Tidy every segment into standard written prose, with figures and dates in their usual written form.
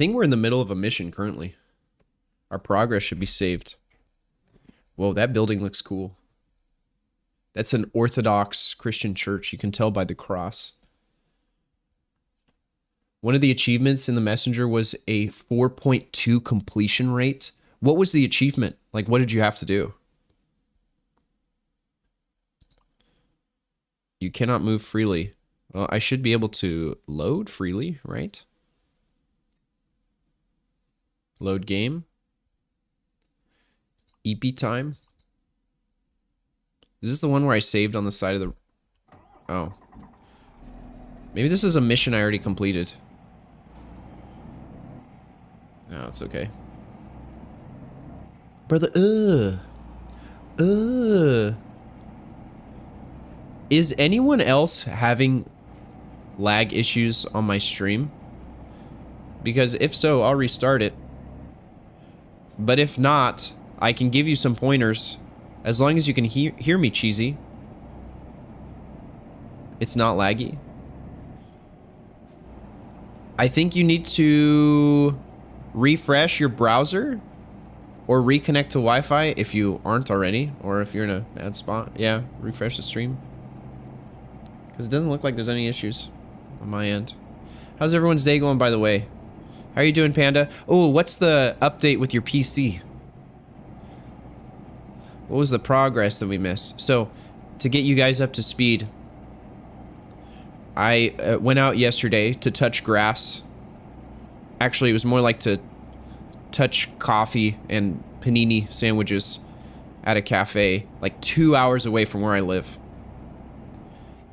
think we're in the middle of a mission currently. Our progress should be saved. Whoa, that building looks cool. That's an Orthodox Christian church. You can tell by the cross. One of the achievements in the messenger was a 4.2 completion rate. What was the achievement? Like, what did you have to do? You cannot move freely. Well, I should be able to load freely, right? Load game. EP time. Is this the one where I saved on the side of the... Oh. Maybe this is a mission I already completed. No, it's okay. Brother, Is anyone else having lag issues on my stream? Because if so, I'll restart it. But if not, I can give you some pointers. As long as you can hear me, Cheesy. It's not laggy. I think you need to refresh your browser or reconnect to Wi-Fi if you aren't already, or if you're in a bad spot. Yeah, refresh the stream. Because it doesn't look like there's any issues on my end. How's everyone's day going, by the way? How are you doing, Panda? Oh, what's the update with your PC? What was the progress that we missed? So, to get you guys up to speed, I went out yesterday to touch grass. Actually, it was more like to touch coffee and panini sandwiches at a cafe, like 2 hours away from where I live.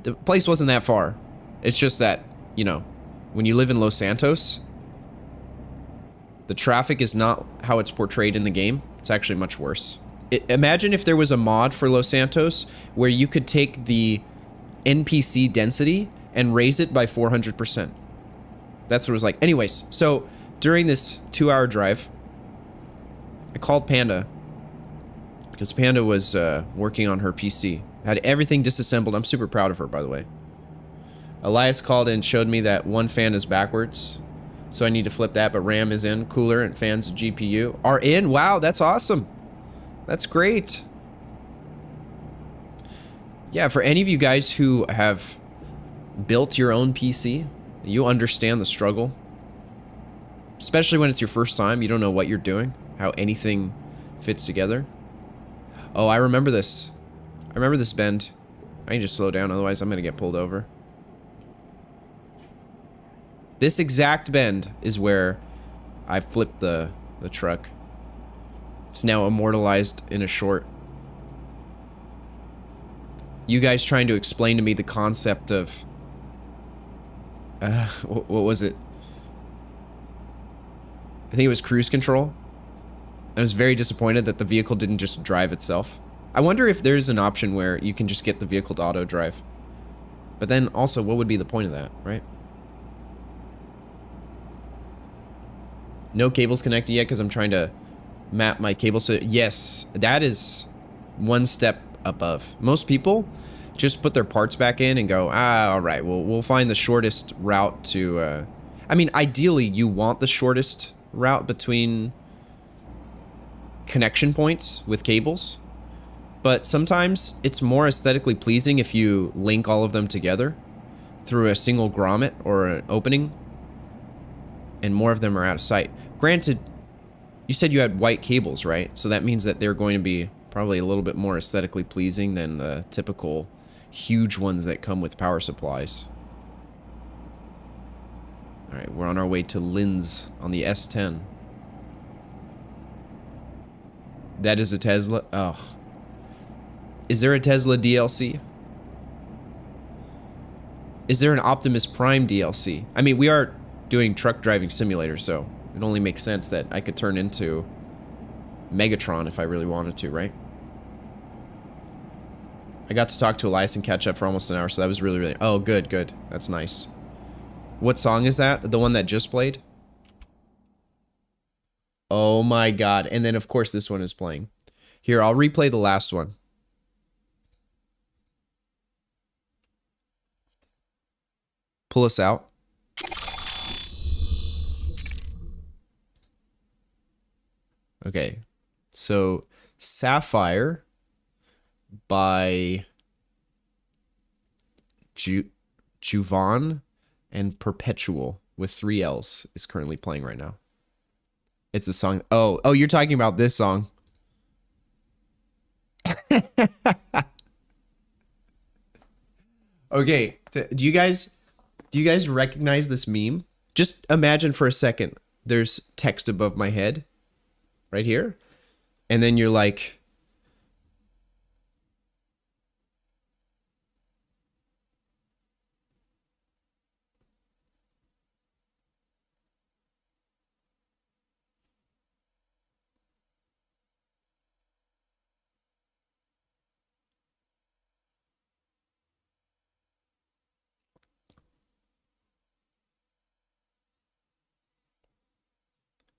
The place wasn't that far. It's just that, you know, when you live in Los Santos, the traffic is not how it's portrayed in the game. It's actually much worse. Imagine if there was a mod for Los Santos where you could take the NPC density and raise it by 400%. That's what it was like. Anyways, so during this 2-hour drive, I called Panda because Panda was working on her PC. Had everything disassembled. I'm super proud of her, by the way. Elias called and showed me that one fan is backwards, so I need to flip that, but RAM is in. Cooler and fans and GPU are in. Wow, that's awesome. That's great. Yeah, for any of you guys who have built your own PC, you understand the struggle. Especially when it's your first time, you don't know what you're doing, how anything fits together. Oh, I remember this. I remember this bend. I need to slow down, otherwise I'm going to get pulled over. This exact bend is where I flipped the truck. It's now immortalized in a short. You guys trying to explain to me the concept of... what was it? I think it was cruise control. I was very disappointed that the vehicle didn't just drive itself. I wonder if there's an option where you can just get the vehicle to auto drive. But then also, what would be the point of that, right? No cables connected yet because I'm trying to map my cable. So yes, that is one step above. Most people just put their parts back in and go, all right, well, we'll find the shortest route to... I mean, ideally, you want the shortest route between connection points with cables. But sometimes it's more aesthetically pleasing if you link all of them together through a single grommet or an opening, and more of them are out of sight. Granted, you said you had white cables, right? So that means that they're going to be probably a little bit more aesthetically pleasing than the typical huge ones that come with power supplies. All right, we're on our way to Linz on the S10. That is a Tesla. Oh. Is there a Tesla DLC? Is there an Optimus Prime DLC? I mean, we are doing truck driving simulator, so it only makes sense that I could turn into Megatron if I really wanted to, right? I got to talk to Elias and catch up for almost an hour, so that was really, really... Oh, good, good. That's nice. What song is that? The one that just played? Oh my god. And then, of course, this one is playing. Here, I'll replay the last one. Pull us out. Okay. So Sapphire by Juvan and Perpetual with 3 L's is currently playing right now. It's a song. Oh, you're talking about this song. Okay, do you guys recognize this meme? Just imagine for a second there's text above my head right here, and then you're like,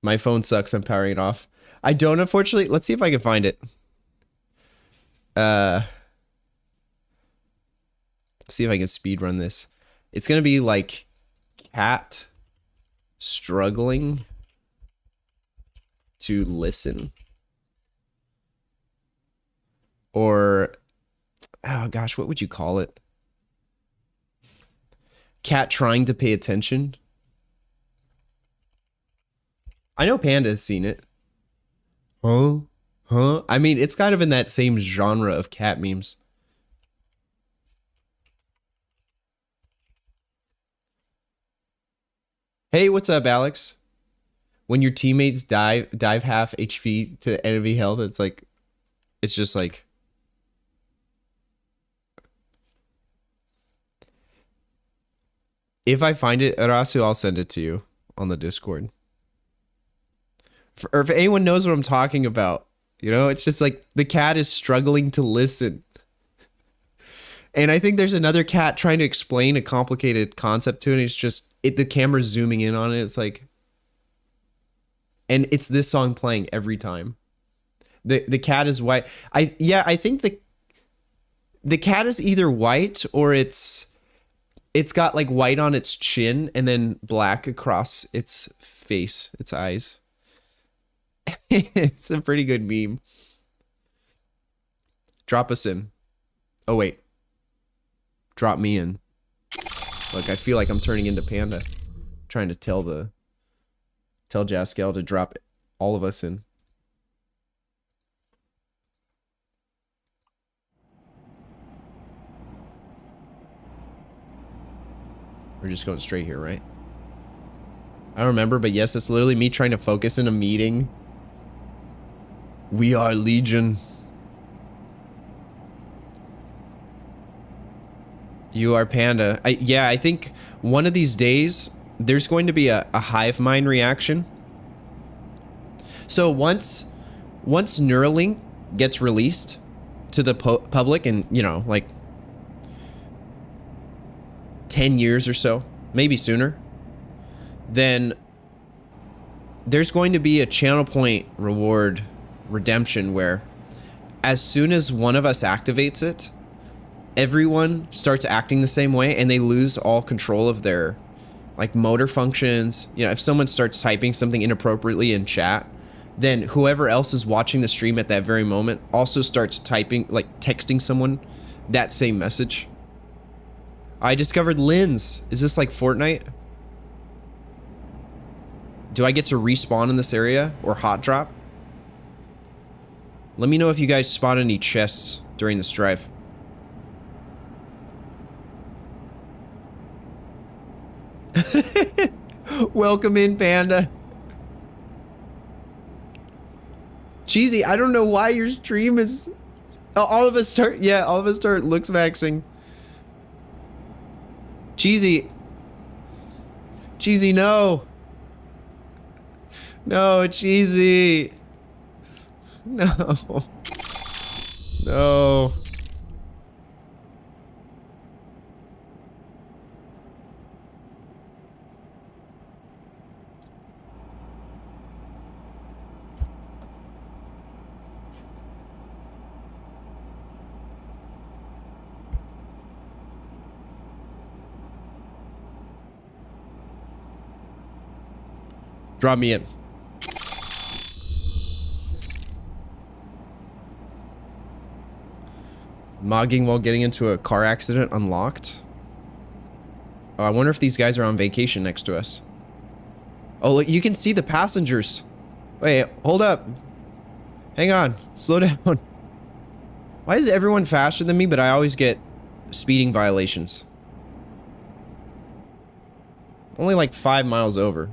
my phone sucks, I'm powering it off. I don't, unfortunately. Let's see if I can find it. See if I can speed run this. It's gonna be like cat struggling to listen, or oh gosh, what would you call it? Cat trying to pay attention. I know Panda has seen it. Huh? I mean, it's kind of in that same genre of cat memes. Hey, what's up, Alex? When your teammates dive half HP to enemy health, it's just like, if I find it, Arasu, I'll send it to you on the Discord. Or if anyone knows what I'm talking about, you know, it's just like the cat is struggling to listen. And I think there's another cat trying to explain a complicated concept to it. And it's just, the camera's zooming in on it. It's like, and it's this song playing every time. The cat is white. I think the cat is either white or it's got like white on its chin and then black across its face, its eyes. It's a pretty good meme. Drop us in. Oh wait. Drop me in. Look, I feel like I'm turning into Panda. Trying to tell Jaskel to drop all of us in. We're just going straight here, right? I don't remember, but yes, it's literally me trying to focus in a meeting. We are Legion. You are Panda. I think one of these days there's going to be a hive mind reaction. So once Neuralink gets released to the public, and you know, like 10 years or so, maybe sooner, then there's going to be a channel point reward redemption where as soon as one of us activates it, everyone starts acting the same way and they lose all control of their like motor functions. You know, if someone starts typing something inappropriately in chat, then whoever else is watching the stream at that very moment also starts typing, like texting someone that same message. I discovered Lens. Is this like Fortnite? Do I get to respawn in this area or hot drop? Let me know if you guys spot any chests during this drive. Welcome in, Panda. Cheesy, I don't know why your stream is... all of us start looks maxing. Cheesy, no. No, Cheesy. No. No. Drop me in. Mogging while getting into a car accident unlocked. Oh, I wonder if these guys are on vacation next to us. Oh, look, you can see the passengers. Wait, hold up. Hang on. Slow down. Why is everyone faster than me, but I always get speeding violations? Only like 5 miles over.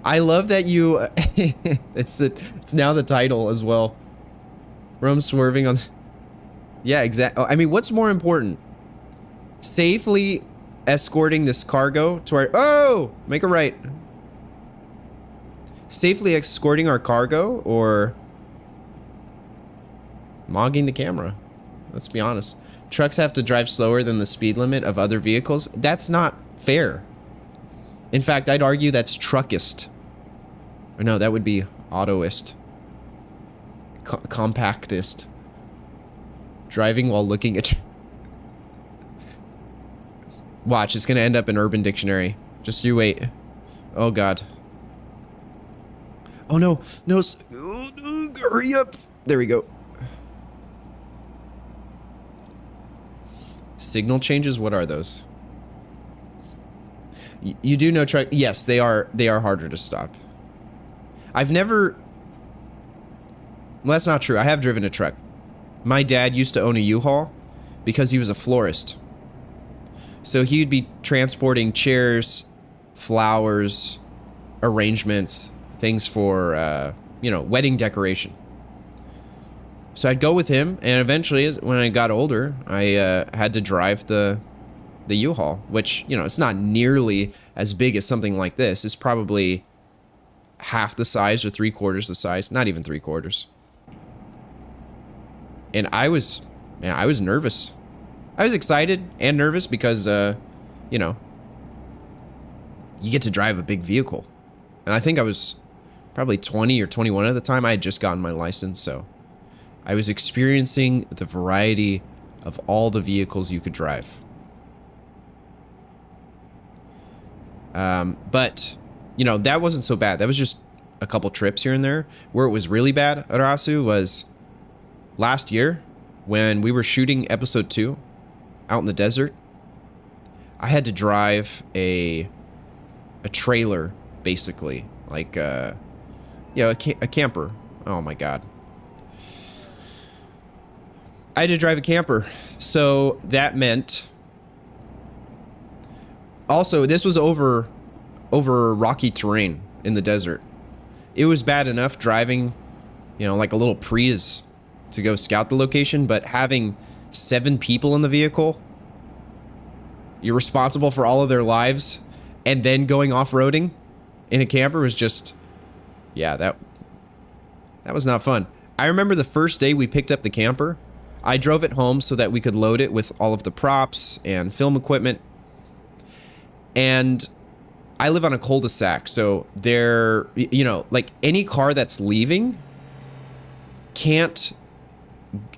I love that you it's now the title as well. Rome swerving on. Yeah, exactly. I mean, what's more important? Safely escorting this cargo to our... Oh! Make a right. Safely escorting our cargo or mogging the camera? Let's be honest. Trucks have to drive slower than the speed limit of other vehicles. That's not fair. In fact, I'd argue that's truckist. Or no, that would be autoist. Compactist. Driving while looking at... Watch, it's gonna end up in Urban Dictionary. Just you wait. Oh god. Oh no, no, hurry up. There we go. Signal changes, what are those? You do know truck, yes, they are harder to stop. I've never, well, that's not true. I have driven a truck. My dad used to own a U-Haul because he was a florist. So he'd be transporting chairs, flowers, arrangements, things for, you know, wedding decoration. So I'd go with him, and eventually, when I got older, I had to drive the U-Haul, which, you know, it's not nearly as big as something like this. It's probably half the size or 3/4 the size, not even 3/4. And I was nervous. I was excited and nervous because, you know, you get to drive a big vehicle. And I think I was probably 20 or 21 at the time. I had just gotten my license, so I was experiencing the variety of all the vehicles you could drive. But, you know, that wasn't so bad. That was just a couple trips here and there. Where it was really bad, Arasu, was last year when we were shooting episode 2 out in the desert. I had to drive a trailer, basically, like, yeah, a camper. Oh my god. I had to drive a camper. So that meant... Also, this was over rocky terrain in the desert. It was bad enough driving, you know, like a little Prius to go scout the location, but having 7 people in the vehicle, you're responsible for all of their lives, and then going off-roading in a camper was just, yeah, that was not fun. I remember the first day we picked up the camper, I drove it home so that we could load it with all of the props and film equipment. And I live on a cul-de-sac, so there, you know, like any car that's leaving can't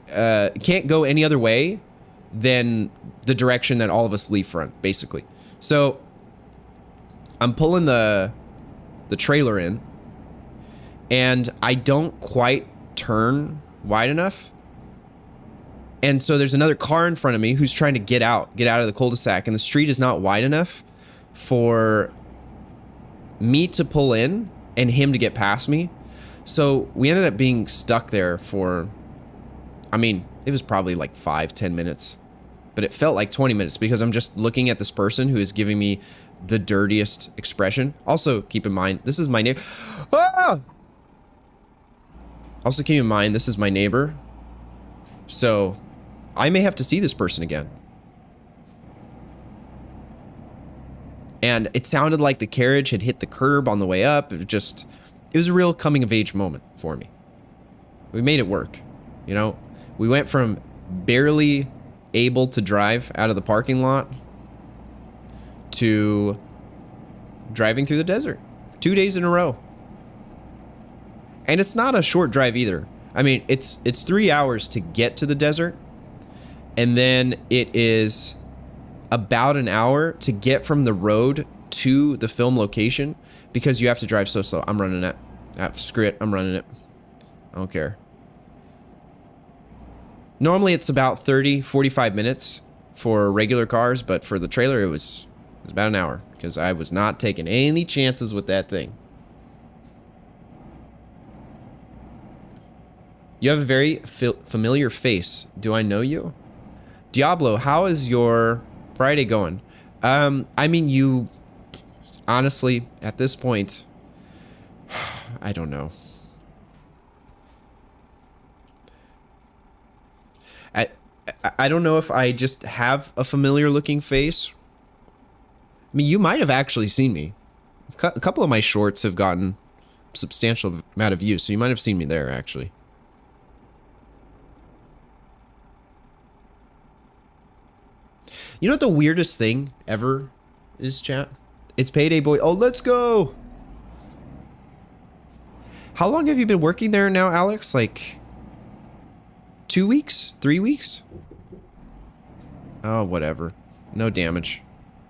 go any other way than the direction that all of us leave from, basically. So I'm pulling the trailer in, and I don't quite turn wide enough. And so there's another car in front of me who's trying to get out of the cul-de-sac, and the street is not wide enough for me to pull in and him to get past me. So we ended up being stuck there for, I mean, it was probably like 5-10 minutes, but it felt like 20 minutes because I'm just looking at this person who is giving me the dirtiest expression. Also, keep in mind, this is my neighbor. Ah! Also, keep in mind, this is my neighbor. So I may have to see this person again. And it sounded like the carriage had hit the curb on the way up. It was a real coming of age moment for me. We made it work. You know, we went from barely able to drive out of the parking lot to driving through the desert 2 days in a row. And it's not a short drive either. I mean, it's 3 hours to get to the desert. And then it is about an hour to get from the road to the film location because you have to drive so slow. I'm running it. Screw it. I'm running it. I don't care. Normally it's about 30, 45 minutes for regular cars, but for the trailer it was about an hour because I was not taking any chances with that thing. You have a very familiar face. Do I know you? Diablo, how is your Friday going? I mean, you... Honestly, at this point... I don't know. I don't know if I just have a familiar looking face. I mean, you might have actually seen me. A couple of my shorts have gotten a substantial amount of views, so you might have seen me there, actually. You know what the weirdest thing ever is, chat? It's Payday Boy. Oh, let's go! How long have you been working there now, Alex? Like 2 weeks? 3 weeks? Oh, whatever. No damage.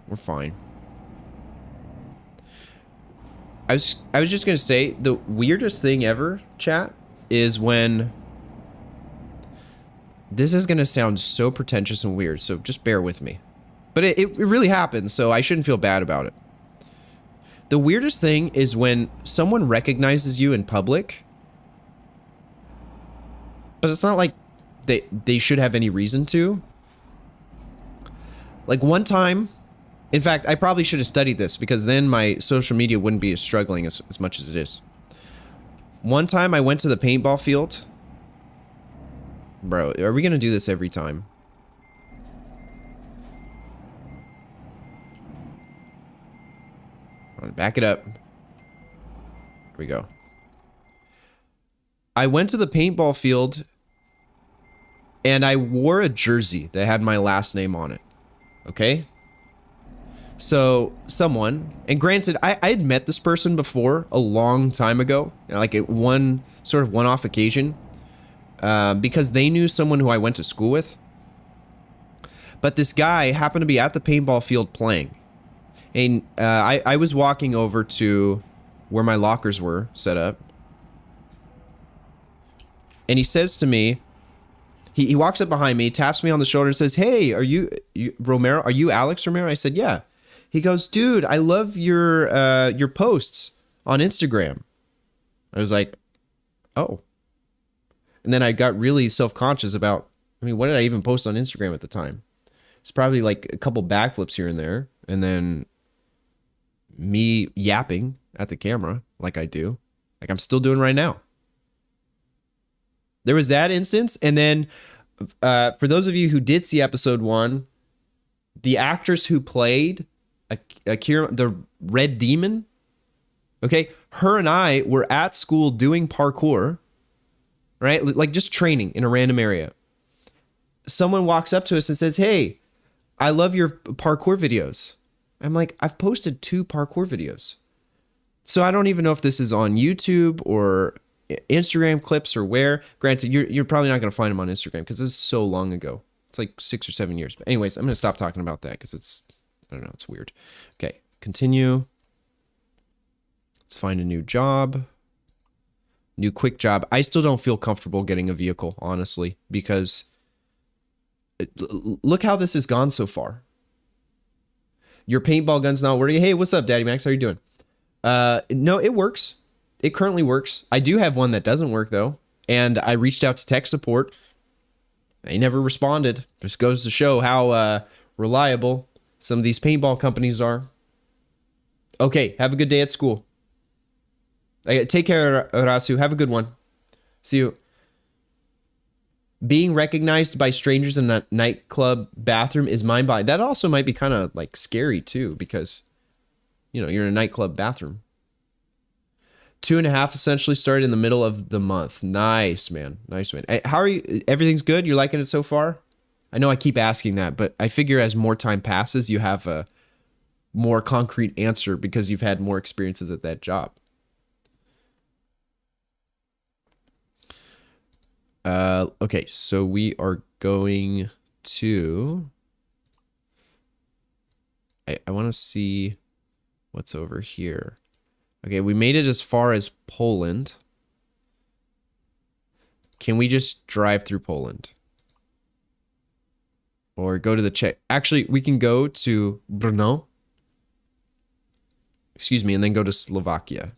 We're fine. I was just gonna say the weirdest thing ever, chat, is when this is gonna sound so pretentious and weird, so just bear with me. But it really happens, so I shouldn't feel bad about it. The weirdest thing is when someone recognizes you in public, but it's not like they should have any reason to. Like one time, in fact, I probably should have studied this because then my social media wouldn't be as struggling as much as it is. One time I went to the paintball field. Bro, are we going to do this every time? Back it up. Here we go. I went to the paintball field and I wore a jersey that had my last name on it. Okay? So someone, and granted, I had met this person before a long time ago, like at one sort of one-off occasion, because they knew someone who I went to school with. But this guy happened to be at the paintball field playing. And I was walking over to where my lockers were set up. And he says to me, he walks up behind me, taps me on the shoulder and says, "Hey, are you Romero? Are you Alex Romero?" I said, "Yeah." He goes, "Dude, I love your posts on Instagram." I was like, "Oh." And then I got really self-conscious about, I mean, what did I even post on Instagram at the time? It's probably like a couple backflips here and there. And then me yapping at the camera like I do. Like I'm still doing right now. There was that instance. And then for those of you who did see episode 1, the actress who played Akira, the Red Demon, okay, her and I were at school doing parkour, right? Like just training in a random area. Someone walks up to us and says, "Hey, I love your parkour videos." I'm like, I've posted 2 parkour videos. So I don't even know if this is on YouTube or Instagram clips or where. Granted, you're probably not going to find them on Instagram because this is so long ago. It's like 6 or 7 years. But anyways, I'm going to stop talking about that because it's, I don't know, it's weird. Okay, continue. Let's find a new job. New quick job. I still don't feel comfortable getting a vehicle, honestly, because look how this has gone so far. Your paintball gun's not working. Hey, what's up, Daddy Max? How are you doing? No, it works. It currently works. I do have one that doesn't work, though. And I reached out to tech support. They never responded. Just goes to show how reliable some of these paintball companies are. Okay, have a good day at school. Take care, Rasu. Have a good one. See you. Being recognized by strangers in a nightclub bathroom is mind-boggling. That also might be kind of like scary too, because, you know, you're in a nightclub bathroom. 2.5 essentially started in the middle of the month. Nice, man. Nice, man. How are you? Everything's good? You're liking it so far? I know I keep asking that, but I figure as more time passes, you have a more concrete answer because you've had more experiences at that job. Okay, so we are going to I want to see what's over here. Okay, we made it as far as Poland. Can we just drive through Poland? Or go to the Czech? Actually, we can go to Brno. Excuse me, and then go to Slovakia.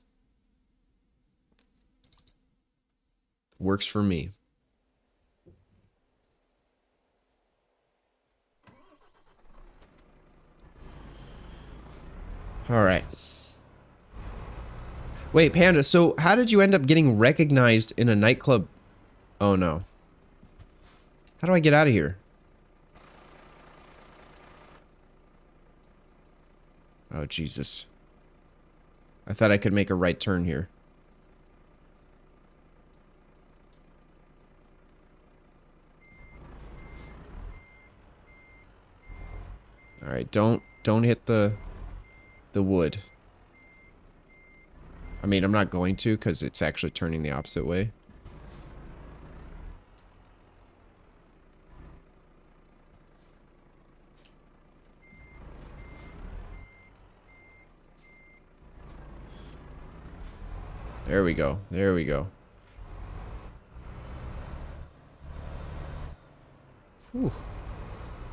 Works for me. All right. Wait, Panda, so how did you end up getting recognized in a nightclub? Oh, no. How do I get out of here? Oh, Jesus. I thought I could make a right turn here. All right, don't hit the wood. I mean, I'm not going to because it's actually turning the opposite way. There we go. There we go. Whew.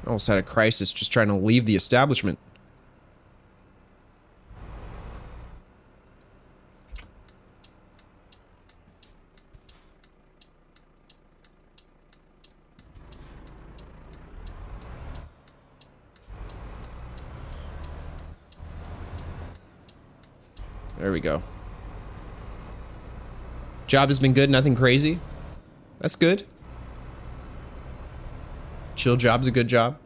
Almost had a crisis just trying to leave the establishment. There we go. Job has been good, nothing crazy. That's good. Chill job's a good job.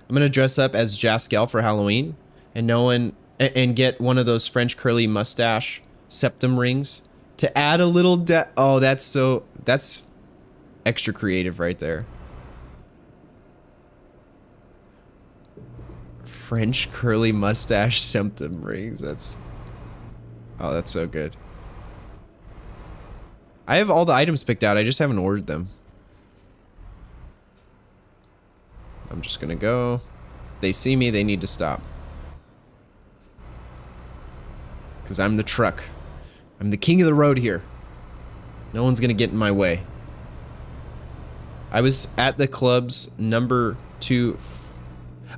I'm gonna dress up as Jaskel for Halloween, and and get one of those French curly mustache septum rings to add a little oh, that's extra creative right there. French curly mustache septum rings. That's so good. I have all the items picked out. I just haven't ordered them. I'm just gonna go. If they see me, they need to stop. Because I'm the truck. I'm the king of the road here. No one's gonna get in my way. I was at the club's number 2.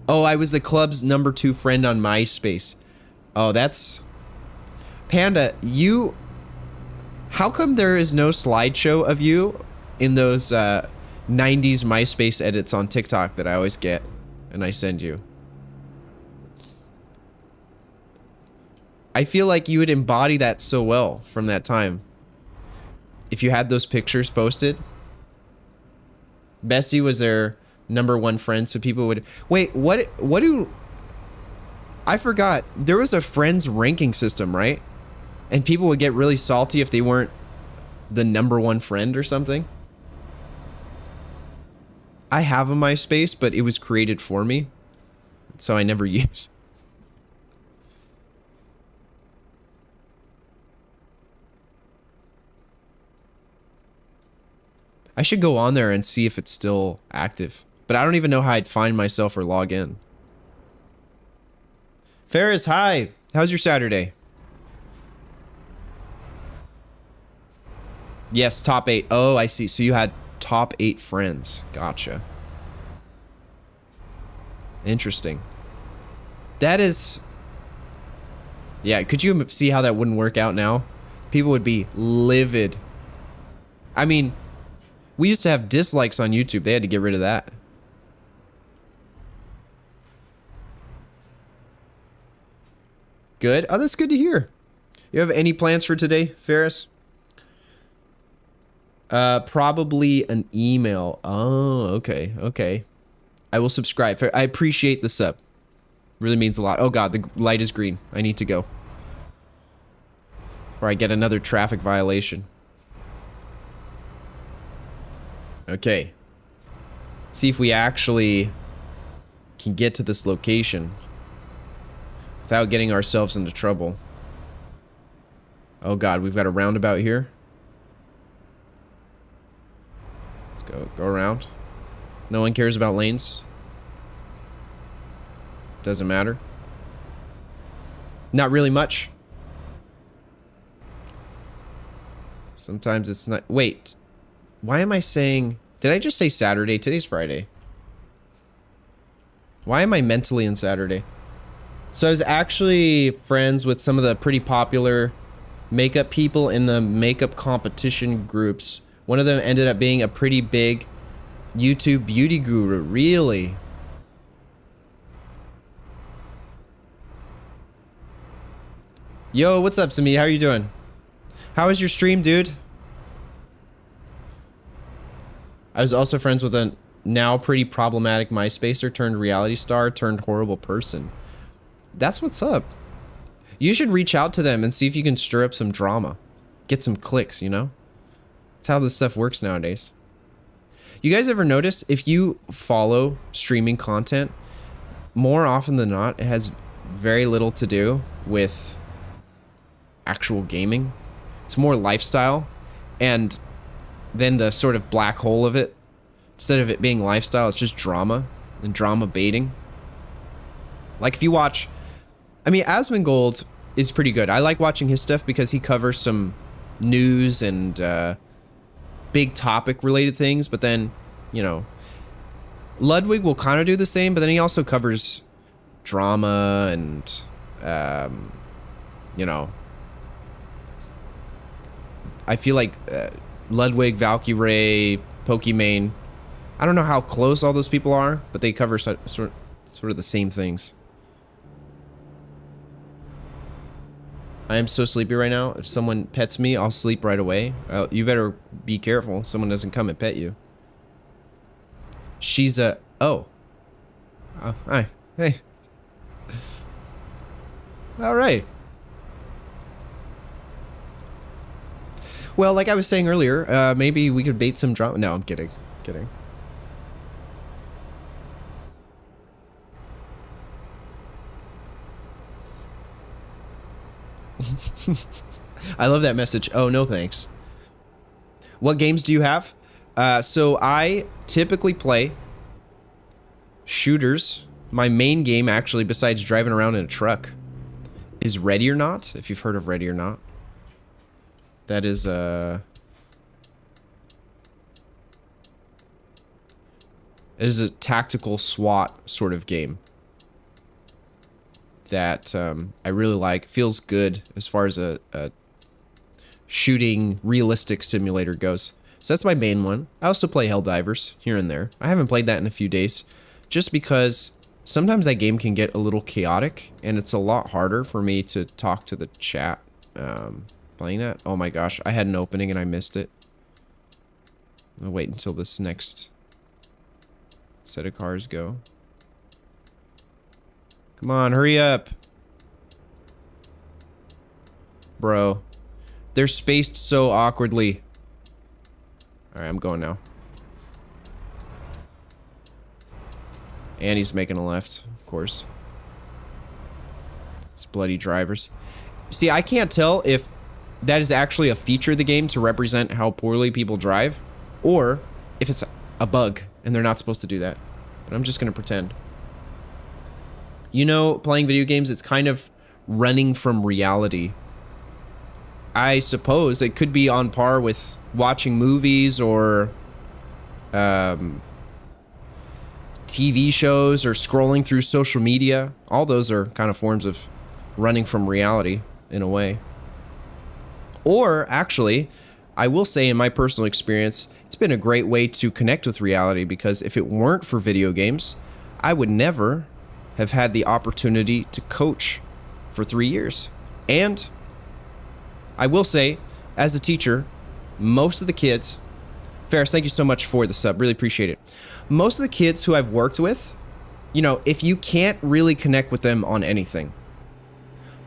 Oh, I was the club's number 2 friend on MySpace. Oh, that's... Panda, you... How come there is no slideshow of you in those 90s MySpace edits on TikTok that I always get and I send you? I feel like you would embody that so well from that time. If you had those pictures posted. Bessie was their number 1 friend, so people would... Wait, what do... I forgot. There was a friends ranking system, right? And people would get really salty if they weren't the number 1 friend or something. I have a MySpace, but it was created for me, so I never used. I should go on there and see if it's still active, but I don't even know how I'd find myself or log in. Ferris, hi. How's your Saturday? Yes, top 8. Oh, I see. So you had top 8 friends. Gotcha. Interesting. That is... Yeah, could you see how that wouldn't work out now? People would be livid. I mean, we used to have dislikes on YouTube. They had to get rid of that. Good. Oh, that's good to hear. You have any plans for today, Ferris? Probably an email. Oh, okay, okay. I will subscribe. I appreciate the sub. Really means a lot. Oh god, the light is green. I need to go. Before I get another traffic violation. Okay. See if we actually can get to this location without getting ourselves into trouble. Oh god, we've got a roundabout here. Go around. No one cares about lanes. Doesn't matter. Not really much. Sometimes it's not. Wait. Why am I saying... Did I just say Saturday? Today's Friday. Why am I mentally on Saturday? So I was actually friends with some of the pretty popular makeup people in the makeup competition groups. One of them ended up being a pretty big YouTube beauty guru. Really? Yo, what's up, Sami? How are you doing? How was your stream, dude? I was also friends with a now pretty problematic MySpacer turned reality star turned horrible person. That's what's up. You should reach out to them and see if you can stir up some drama. Get some clicks, you know? That's how this stuff works nowadays. You guys ever notice if you follow streaming content, more often than not, it has very little to do with actual gaming. It's more lifestyle, and then the sort of black hole of it, instead of it being lifestyle, it's just drama and drama baiting. Like if you watch, I mean, Asmongold is pretty good. I like watching his stuff because he covers some news and big topic related things, but then, you know, Ludwig will kind of do the same, but then he also covers drama and, you know, I feel like Ludwig, Valkyrie, Pokimane, I don't know how close all those people are, but they cover sort of the same things. I am so sleepy right now. If someone pets me, I'll sleep right away. You better be careful. Someone doesn't come and pet you. She's a... Oh. Hi. Hey. All right. Well, like I was saying earlier, maybe we could bait some drama. No, I'm kidding. Kidding. I love that message. Oh, no thanks. What games do you have? So I typically play shooters. My main game, actually, besides driving around in a truck, is Ready or Not, if you've heard of Ready or Not. That is it is a tactical SWAT sort of game that I really like. Feels good as far as a shooting realistic simulator goes. So that's my main one. I also play Helldivers here and there. I haven't played that in a few days just because sometimes that game can get a little chaotic and it's a lot harder for me to talk to the chat playing that. Oh my gosh, I had an opening and I missed it. I'll wait until this next set of cars go. Come on, hurry up. Bro. They're spaced so awkwardly. Alright, I'm going now. And he's making a left, of course. These bloody drivers. See, I can't tell if that is actually a feature of the game to represent how poorly people drive, or if it's a bug and they're not supposed to do that. But I'm just going to pretend. You know, playing video games, it's kind of running from reality. I suppose it could be on par with watching movies or TV shows or scrolling through social media. All those are kind of forms of running from reality in a way. Or actually, I will say in my personal experience, it's been a great way to connect with reality, because if it weren't for video games, I would never have had the opportunity to coach for 3 years. And I will say, as a teacher, most of the kids, Ferris, thank you so much for the sub, really appreciate it. Most of the kids who I've worked with, you know, if you can't really connect with them on anything,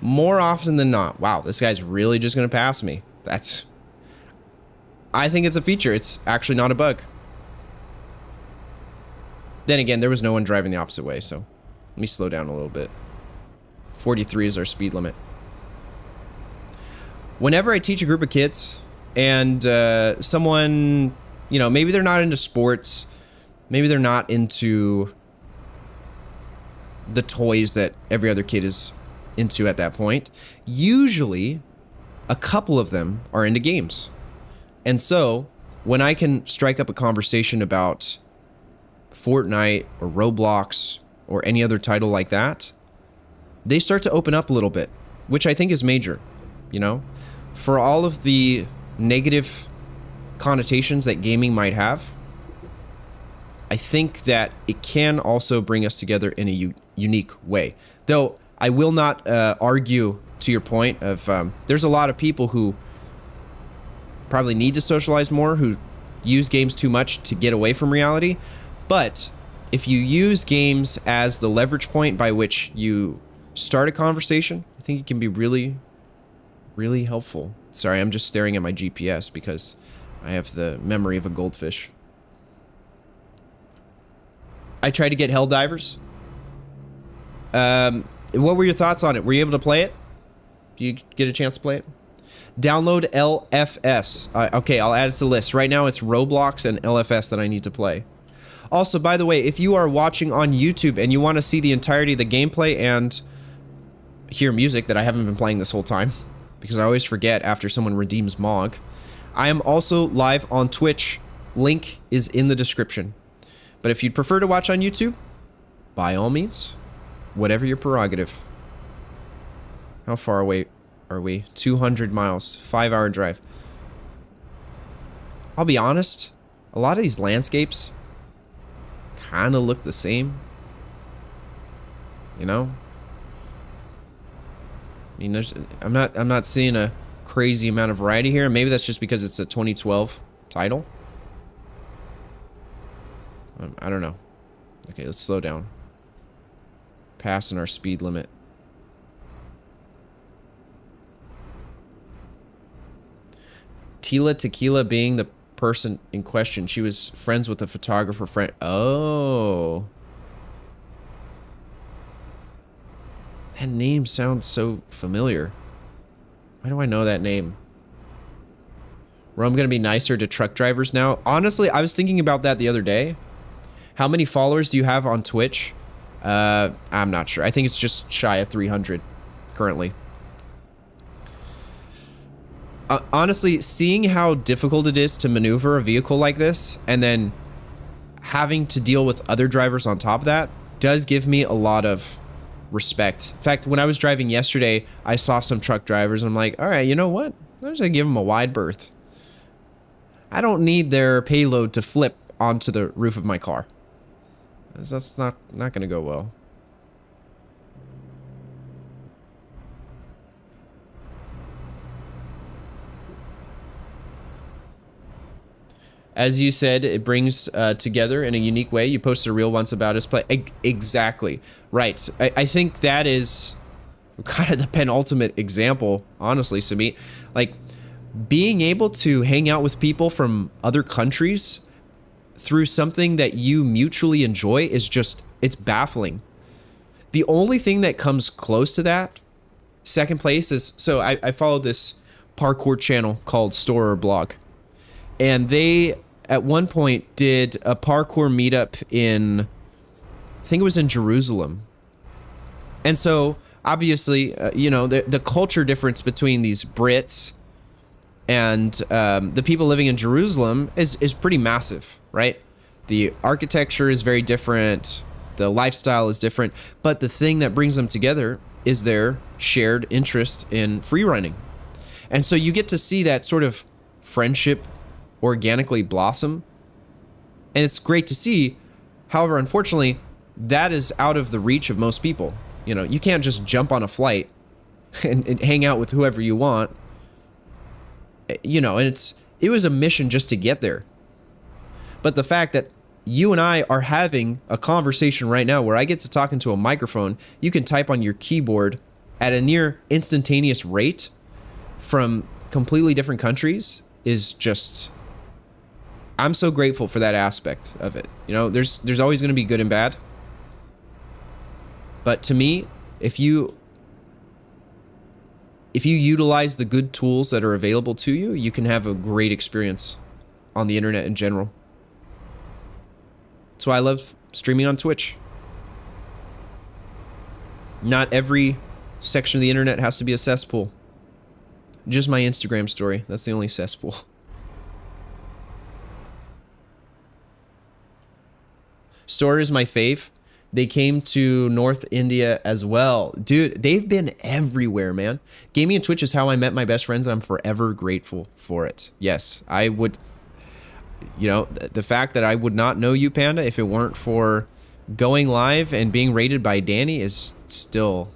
more often than not, wow, this guy's really just going to pass me. I think it's a feature. It's actually not a bug. Then again, there was no one driving the opposite way, so let me slow down a little bit. 43 is our speed limit. Whenever I teach a group of kids and someone, you know, maybe they're not into sports, maybe they're not into the toys that every other kid is into at that point. Usually, a couple of them are into games. And so, when I can strike up a conversation about Fortnite or Roblox or any other title like that, they start to open up a little bit, which I think is major, you know? For all of the negative connotations that gaming might have, I think that it can also bring us together in a unique way. Though I will not argue to your point of there's a lot of people who probably need to socialize more, who use games too much to get away from reality. But if you use games as the leverage point by which you start a conversation, I think it can be really, really helpful. Sorry, I'm just staring at my GPS because I have the memory of a goldfish. I tried to get Helldivers. What were your thoughts on it? Were you able to play it? Do you get a chance to play it? Download LFS. Okay, I'll add it to the list. Right now it's Roblox and LFS that I need to play. Also, by the way, if you are watching on YouTube and you want to see the entirety of the gameplay and hear music that I haven't been playing this whole time, because I always forget after someone redeems Mog, I am also live on Twitch. Link is in the description. But if you'd prefer to watch on YouTube, by all means, whatever your prerogative. How far away are we? 200 miles, 5-hour drive. I'll be honest, a lot of these landscapes kind of look the same. You know? I mean, I'm not seeing a crazy amount of variety here. Maybe that's just because it's a 2012 title. I don't know. Okay, let's slow down. Passing our speed limit. Tila Tequila being the person in question. She was friends with a photographer friend. Oh. That name sounds so familiar. Why do I know that name? Where I'm going to be nicer to truck drivers now. Honestly, I was thinking about that the other day. How many followers do you have on Twitch? I'm not sure. I think it's just shy of 300 currently. Honestly, seeing how difficult it is to maneuver a vehicle like this and then having to deal with other drivers on top of that does give me a lot of respect. In fact, when I was driving yesterday, I saw some truck drivers and I'm like, all right, you know what? I'm just gonna give them a wide berth. I don't need their payload to flip onto the roof of my car. That's not gonna go well. As you said, it brings together in a unique way. You posted a reel once about his play. Exactly. Right. I think that is kind of the penultimate example, honestly, Samit. Like, being able to hang out with people from other countries through something that you mutually enjoy is just, it's baffling. The only thing that comes close to that, second place, is, so I follow this parkour channel called Storer Blog. And they, at one point, did a parkour meetup in, I think it was in Jerusalem. And so, obviously, you know, the culture difference between these Brits and the people living in Jerusalem is pretty massive, right? The architecture is very different. The lifestyle is different. But the thing that brings them together is their shared interest in free running. And so you get to see that sort of friendship organically blossom. And it's great to see. However, unfortunately, that is out of the reach of most people. You know, you can't just jump on a flight and hang out with whoever you want. You know, and it was a mission just to get there. But the fact that you and I are having a conversation right now where I get to talk into a microphone, you can type on your keyboard at a near instantaneous rate from completely different countries is just, I'm so grateful for that aspect of it. You know, there's always going to be good and bad. But to me, if you utilize the good tools that are available to you, you can have a great experience on the internet in general. That's why I love streaming on Twitch. Not every section of the internet has to be a cesspool. Just my Instagram story. That's the only cesspool. Store is my fave. They came to North India as well. Dude, they've been everywhere, man. Gaming and Twitch is how I met my best friends, and I'm forever grateful for it. Yes, I would... You know, the fact that I would not know you, Panda, if it weren't for going live and being rated by Danny is still...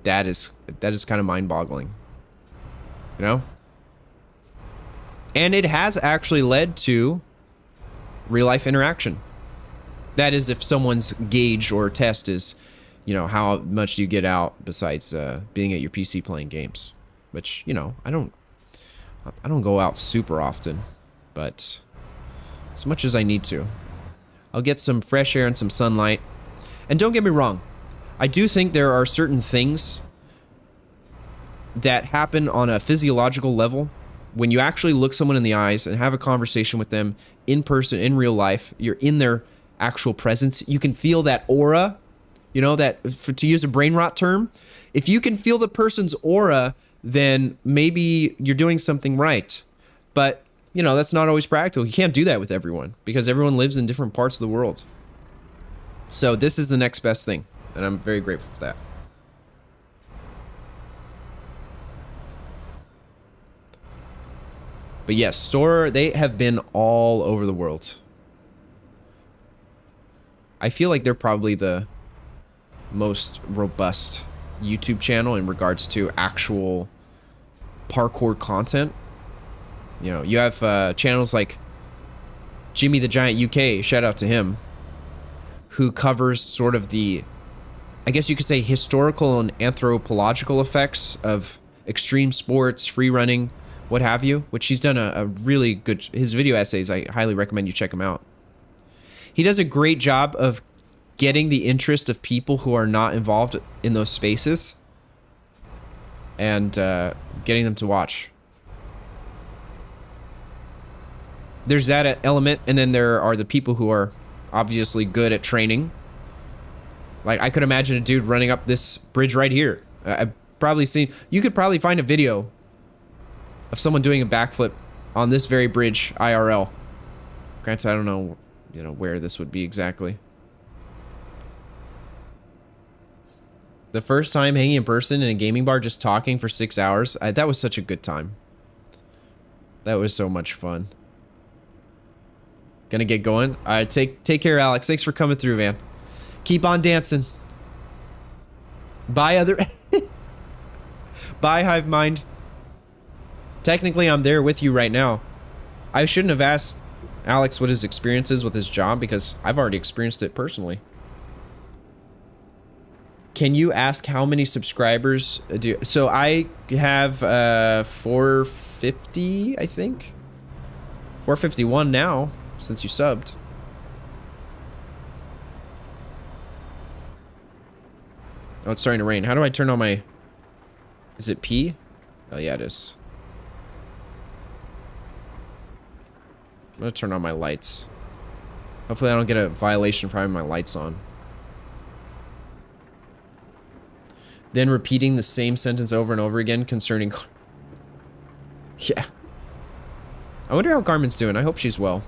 That is kind of mind-boggling. You know? And it has actually led to real-life interaction. That is, if someone's gauge or test is, you know, how much do you get out besides being at your PC playing games. Which, you know, I don't go out super often, but as much as I need to. I'll get some fresh air and some sunlight. And don't get me wrong, I do think there are certain things that happen on a physiological level when you actually look someone in the eyes and have a conversation with them in person, in real life. You're in their actual presence. You can feel that aura, you know, that, to use a brain rot term, if you can feel the person's aura, then maybe you're doing something right. But, you know, that's not always practical. You can't do that with everyone because everyone lives in different parts of the world. So this is the next best thing, and I'm very grateful for that. But yes, Store, they have been all over the world. I feel like they're probably the most robust YouTube channel in regards to actual parkour content. You know, you have channels like Jimmy the Giant UK, shout out to him, who covers sort of the, I guess you could say, historical and anthropological effects of extreme sports, free running, what have you, which he's done a really good, his video essays, I highly recommend you check him out. He does a great job of getting the interest of people who are not involved in those spaces and getting them to watch. There's that element, and then there are the people who are obviously good at training. Like, I could imagine a dude running up this bridge right here. I've probably seen, you could probably find a video of someone doing a backflip on this very bridge IRL. Granted, I don't know, you know, where this would be exactly. The first time hanging in person in a gaming bar just talking for 6 hours, that was such a good time. That was so much fun. Gonna get going. All right, take care, Alex. Thanks for coming through, man. Keep on dancing. Bye, other... Bye, Hive Mind. Technically, I'm there with you right now. I shouldn't have asked Alex what his experience is with his job because I've already experienced it personally. Can you ask how many subscribers do... So I have 450, I think. 451 now, since you subbed. Oh, it's starting to rain. How do I turn on my... Is it P? Oh, yeah, it is. I'm gonna turn on my lights. Hopefully I don't get a violation for having my lights on. Then repeating the same sentence over and over again concerning... Yeah. I wonder how Carmen's doing. I hope she's well.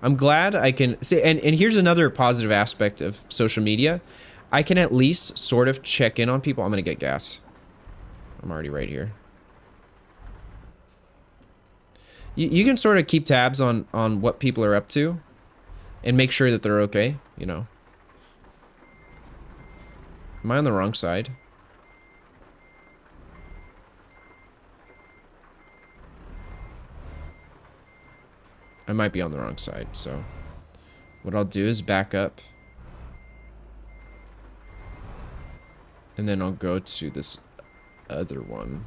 I'm glad I can... See, and here's another positive aspect of social media. I can at least sort of check in on people. I'm gonna get gas. I'm already right here. You can sort of keep tabs on what people are up to and make sure that they're okay, you know. Am I on the wrong side? I might be on the wrong side, so what I'll do is back up. And then I'll go to this other one.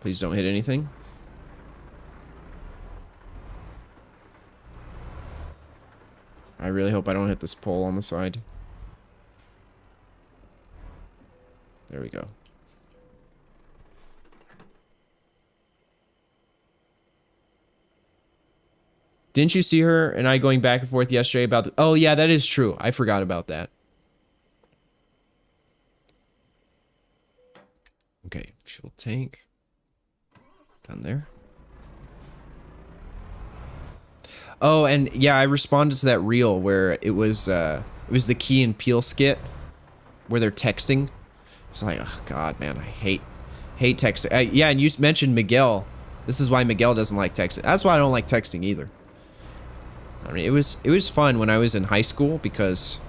Please don't hit anything. I really hope I don't hit this pole on the side. There we go. Didn't you see her and I going back and forth yesterday about the... Oh, yeah, that is true. I forgot about that. Okay, fuel tank. Down there. Oh, and yeah, I responded to that reel where it was the Key and Peele skit where they're texting. It's like, oh god, man, I hate texting. Yeah, and you mentioned Miguel. This is why Miguel doesn't like texting. That's why I don't like texting either. I mean, it was fun when I was in high school because,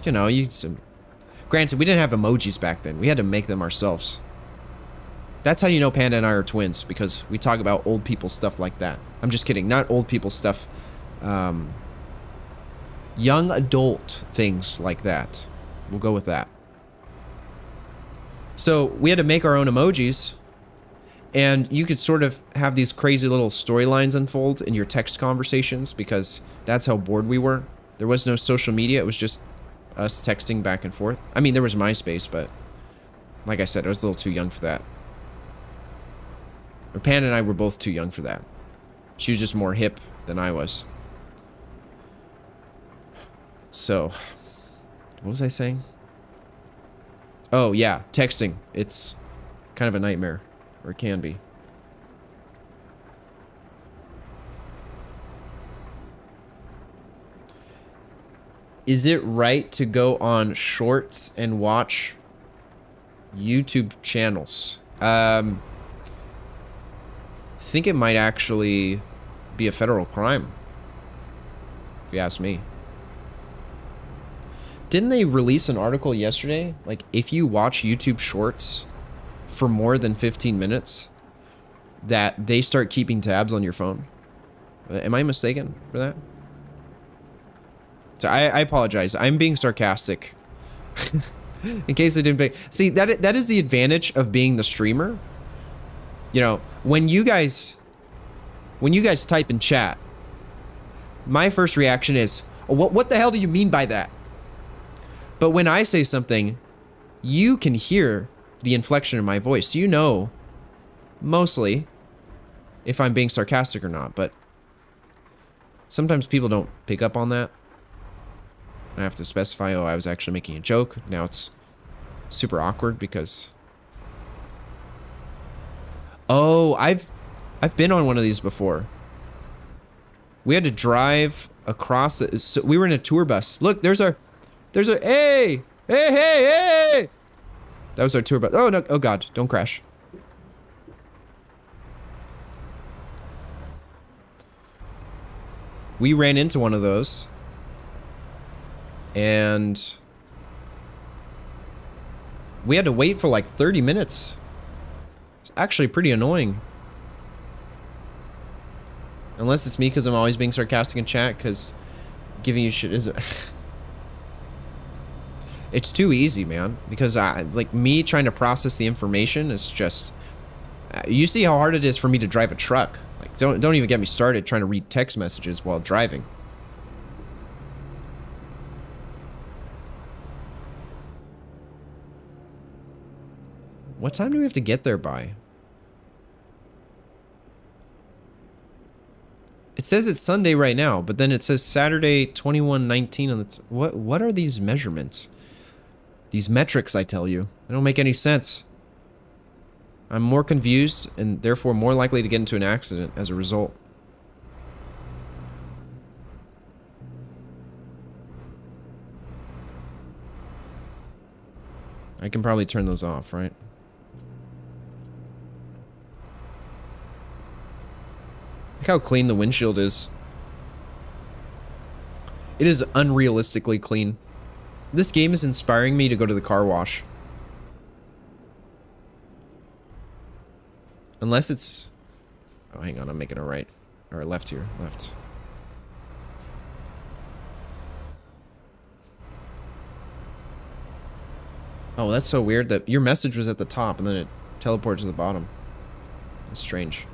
you know, granted, we didn't have emojis back then. We had to make them ourselves. That's how you know Panda and I are twins, because we talk about old people stuff like that. I'm just kidding, not old people stuff. Young adult things like that. We'll go with that. So we had to make our own emojis, and you could sort of have these crazy little storylines unfold in your text conversations because that's how bored we were. There was no social media. It was just us texting back and forth. I mean, there was MySpace, but like I said, I was a little too young for that. Or Panda and I were both too young for that. She was just more hip than I was. So, what was I saying? Oh, yeah, texting. It's kind of a nightmare, or it can be. Is it right to go on Shorts and watch YouTube channels? I think it might actually be a federal crime, if you ask me. Didn't they release an article yesterday? Like, if you watch YouTube Shorts for more than 15 minutes, that they start keeping tabs on your phone. Am I mistaken for that? So I apologize. I'm being sarcastic. In case I didn't pay. See, that is the advantage of being the streamer. You know, when you guys type in chat, my first reaction is, oh, what the hell do you mean by that? But when I say something, you can hear the inflection in my voice. You know, mostly, if I'm being sarcastic or not. But sometimes people don't pick up on that. I have to specify, oh, I was actually making a joke. Now it's super awkward because... Oh, I've been on one of these before. We had to drive across the... So we were in a tour bus. Look, there's a... Hey! Hey! That was our tour bus. Oh, no. Oh, God. Don't crash. We ran into one of those. And... we had to wait for like 30 minutes. It's actually pretty annoying. Unless it's me because I'm always being sarcastic in chat because giving you shit is... It's too easy, man, because it's like me trying to process the information is just... you see how hard it is for me to drive a truck. Like, don't even get me started trying to read text messages while driving. What time do we have to get there by? It says it's Sunday right now, but then it says Saturday 21:19 on the... What are these measurements? These metrics, I tell you. They don't make any sense. I'm more confused and therefore more likely to get into an accident as a result. I can probably turn those off, right? Look how clean the windshield is. It is unrealistically clean. This game is inspiring me to go to the car wash. Unless it's... oh, hang on. I'm making a right. Or a left here. Left. Oh, that's so weird that your message was at the top and then it teleported to the bottom. That's strange.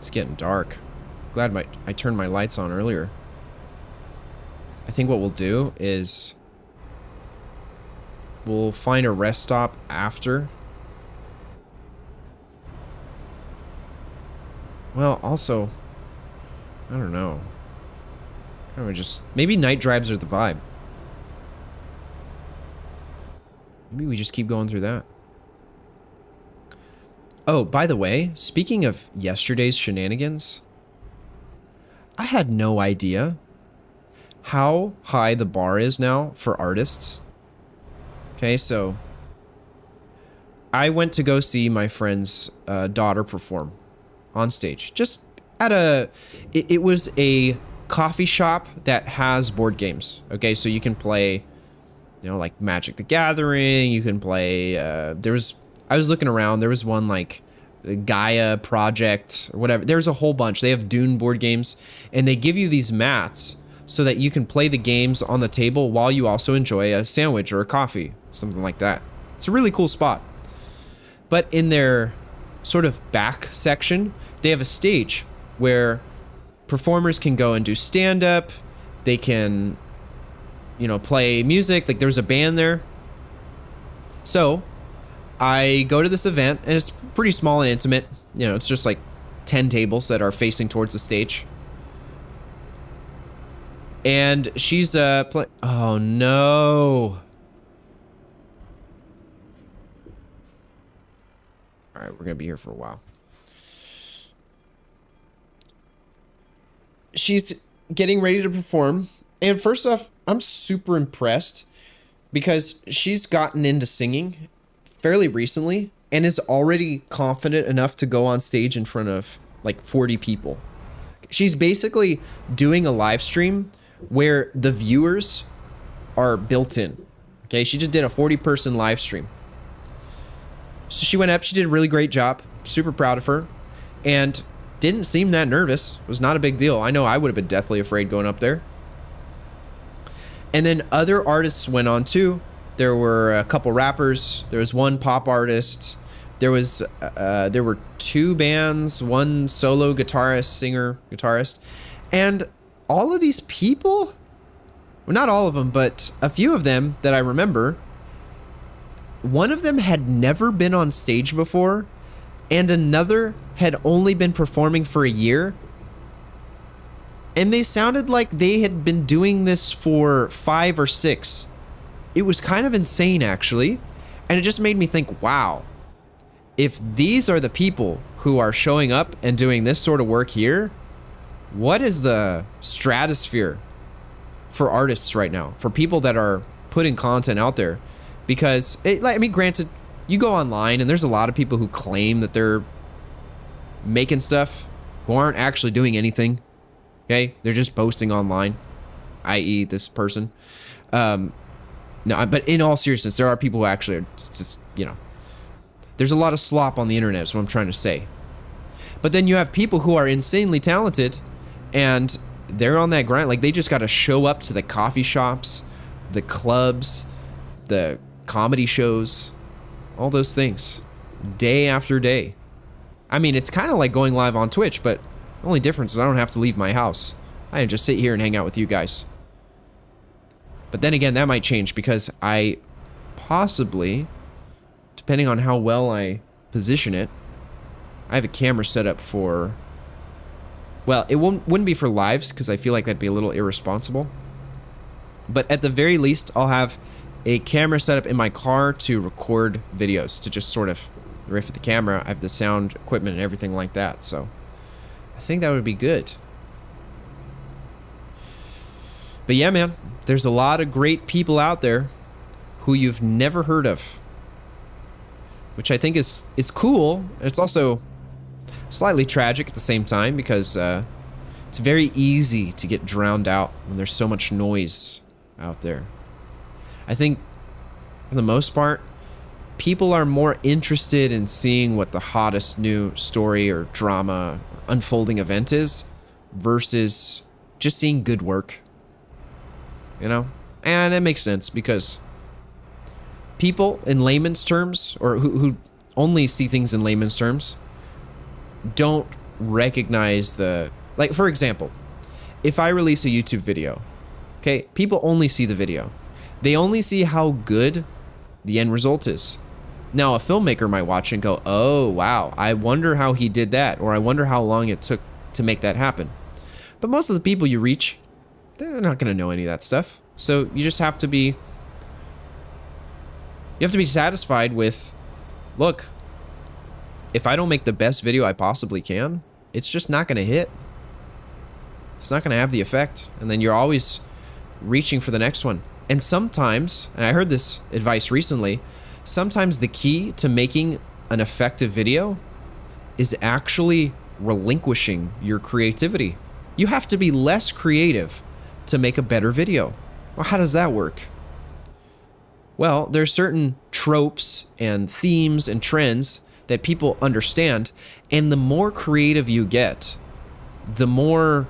It's getting dark. Glad I turned my lights on earlier. I think what we'll do is we'll find a rest stop after. Well, also, I don't know. Maybe night drives are the vibe. Maybe we just keep going through that. Oh, by the way, speaking of yesterday's shenanigans, I had no idea how high the bar is now for artists. Okay, so I went to go see my friend's daughter perform on stage. Just at it was a coffee shop that has board games. Okay, so you can play, you know, like Magic the Gathering. You can play, I was looking around, there was one like Gaia Project or whatever. There's a whole bunch. They have Dune board games, and they give you these mats so that you can play the games on the table while you also enjoy a sandwich or a coffee, something like that. It's a really cool spot. But in their sort of back section, they have a stage where performers can go and do stand-up. They can, you know, play music. Like, there's a band there. So I go to this event, and it's pretty small and intimate. You know, it's just like 10 tables that are facing towards the stage. And she's playing. Oh no. All right, we're gonna be here for a while. She's getting ready to perform, and first off, I'm super impressed because she's gotten into singing fairly recently and is already confident enough to go on stage in front of like 40 people. She's basically doing a live stream where the viewers are built in. Okay, she just did a 40-person live stream. So she went up, she did a really great job. Super proud of her. And didn't seem that nervous. It was not a big deal. I know I would have been deathly afraid going up there. And then other artists went on too. There were a couple rappers. There was one pop artist. There were two bands, one solo guitarist. And all of these people, well, not all of them, but a few of them that I remember, one of them had never been on stage before, and another had only been performing for a year. And they sounded like they had been doing this for 5 or 6. It was kind of insane, actually. And it just made me think, wow, if these are the people who are showing up and doing this sort of work here, what is the stratosphere for artists right now, for people that are putting content out there? Because, I mean, granted, you go online and there's a lot of people who claim that they're making stuff who aren't actually doing anything. Okay? They're just posting online, i.e. this person. No, but in all seriousness, there are people who actually are just, you know, there's a lot of slop on the internet is what I'm trying to say. But then you have people who are insanely talented and they're on that grind. Like, they just got to show up to the coffee shops, the clubs, the comedy shows, all those things, day after day. I mean, it's kind of like going live on Twitch, but the only difference is I don't have to leave my house. I can just sit here and hang out with you guys. But then again, that might change because I possibly, depending on how well I position it, I have a camera set up for, well, it wouldn't be for lives because I feel like that'd be a little irresponsible. But at the very least, I'll have a camera set up in my car to record videos, to just sort of riff at the camera. I have the sound equipment and everything like that, so I think that would be good. But yeah, man, there's a lot of great people out there who you've never heard of, which I think is cool. It's also slightly tragic at the same time because it's very easy to get drowned out when there's so much noise out there. I think for the most part, people are more interested in seeing what the hottest new story or drama or unfolding event is versus just seeing good work. You know? And it makes sense because people in layman's terms, or who only see things in layman's terms, don't recognize the, like, for example, if I release a YouTube video, okay, people only see the video. They only see how good the end result is. Now, a filmmaker might watch and go, oh, wow, I wonder how he did that, or I wonder how long it took to make that happen. But most of the people you reach, they're not going to know any of that stuff. So you just have to be, satisfied with, look, if I don't make the best video I possibly can, it's just not going to hit. It's not going to have the effect. And then you're always reaching for the next one. And sometimes, and I heard this advice recently, sometimes the key to making an effective video is actually relinquishing your creativity. You have to be less creative to make a better video. Well, how does that work? Well, there's certain tropes and themes and trends that people understand, and the more creative you get, the more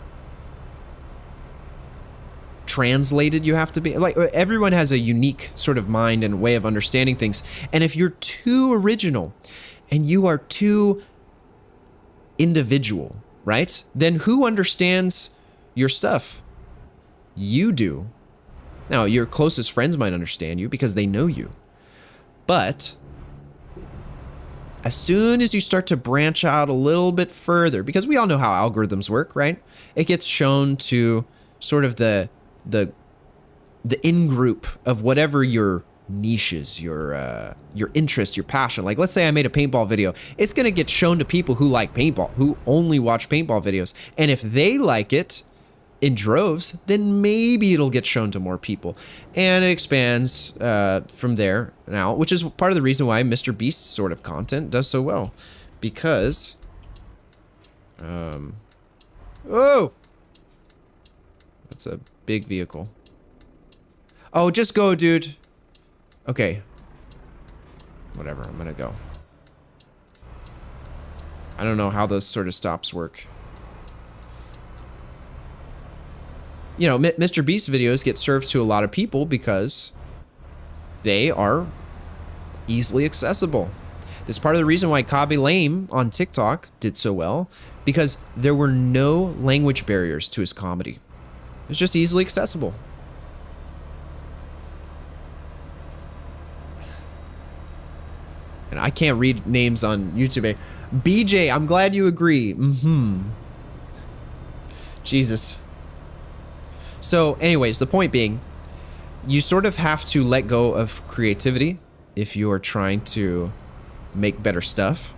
translated you have to be. Like, everyone has a unique sort of mind and way of understanding things, and if you're too original and you are too individual, right? Then who understands your stuff? You do. Now, your closest friends might understand you because they know you. But as soon as you start to branch out a little bit further, because we all know how algorithms work, right? It gets shown to sort of the in-group of whatever your niche is, your interest, your passion. Like, let's say I made a paintball video. It's going to get shown to people who like paintball, who only watch paintball videos. And if they like it in droves, then maybe it'll get shown to more people. And it expands from there now, which is part of the reason why Mr. Beast's sort of content does so well. Because... oh! That's a big vehicle. Oh, just go, dude. Okay. Whatever, I'm gonna go. I don't know how those sort of stops work. You know, Mr. Beast videos get served to a lot of people because they are easily accessible. This is part of the reason why Kabe Lame on TikTok did so well, because there were no language barriers to his comedy. It's just easily accessible. And I can't read names on YouTube. BJ, I'm glad you agree. Jesus. So anyways, the point being, you sort of have to let go of creativity if you are trying to make better stuff.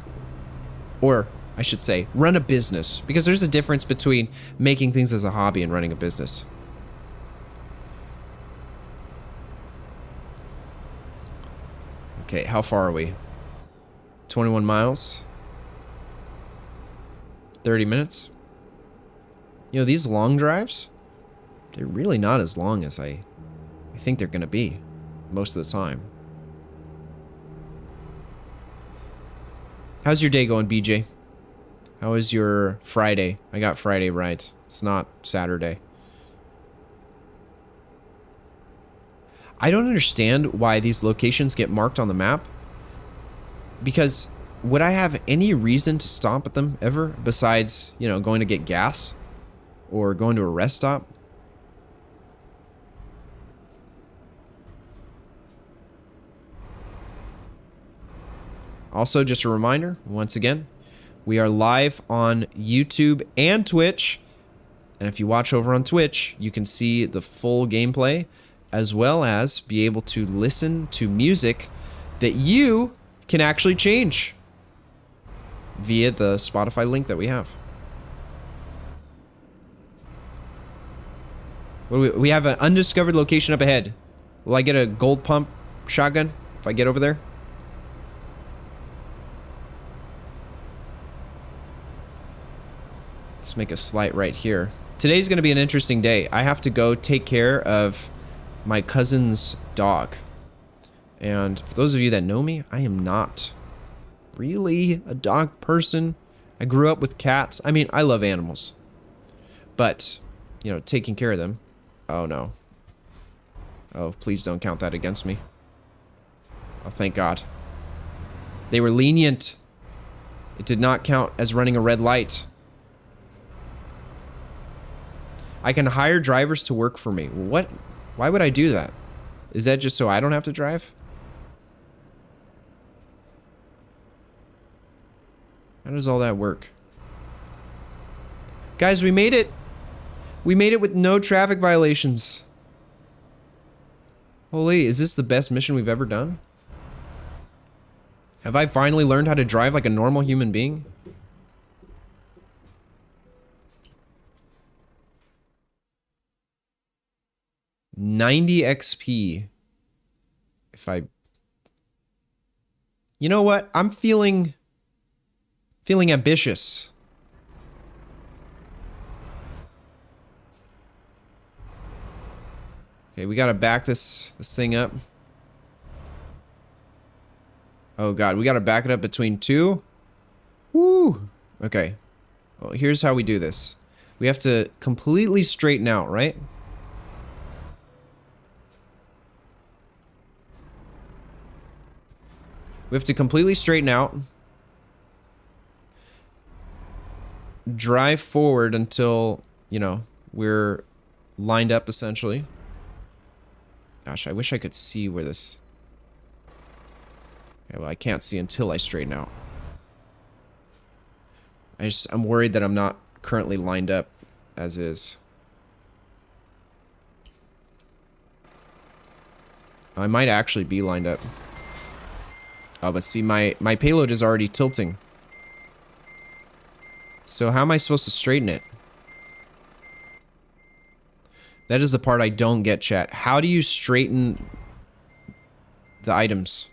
Or I should say, run a business. Because there's a difference between making things as a hobby and running a business. Okay, how far are we? 21 miles? 30 minutes? You know, these long drives, they're really not as long as I think they're going to be most of the time. How's your day going, BJ? How is your Friday? I got Friday right. It's not Saturday. I don't understand why these locations get marked on the map. Because would I have any reason to stop at them ever besides, you know, going to get gas or going to a rest stop? Also, just a reminder, once again, we are live on YouTube and Twitch. And if you watch over on Twitch, you can see the full gameplay as well as be able to listen to music that you can actually change via the Spotify link that we have. We have an undiscovered location up ahead. Will I get a gold pump shotgun if I get over there? Let's make a slight right here. Today's going to be an interesting day. I have to go take care of my cousin's dog. And for those of you that know me, I am not really a dog person. I grew up with cats. I mean, I love animals. But, you know, taking care of them. Oh, no. Oh, please don't count that against me. Oh, thank God. They were lenient. It did not count as running a red light. I can hire drivers to work for me. What? Why would I do that? Is that just so I don't have to drive? How does all that work? Guys, we made it. We made it with no traffic violations. Holy, is this the best mission we've ever done? Have I finally learned how to drive like a normal human being? $90 XP. If I... You know what? I'm feeling ambitious. Okay, we gotta back this thing up. Oh god, we gotta back it up between two. Woo! Okay. Well, here's how we do this. We have to completely straighten out, right? We have to completely straighten out. Drive forward until, you know, we're lined up essentially. Gosh, I wish I could see where this... Okay, well, I can't see until I straighten out. I'm worried that I'm not currently lined up as is. I might actually be lined up. Oh, but see, my payload is already tilting. So how am I supposed to straighten it? That is the part I don't get, chat. How do you straighten the items?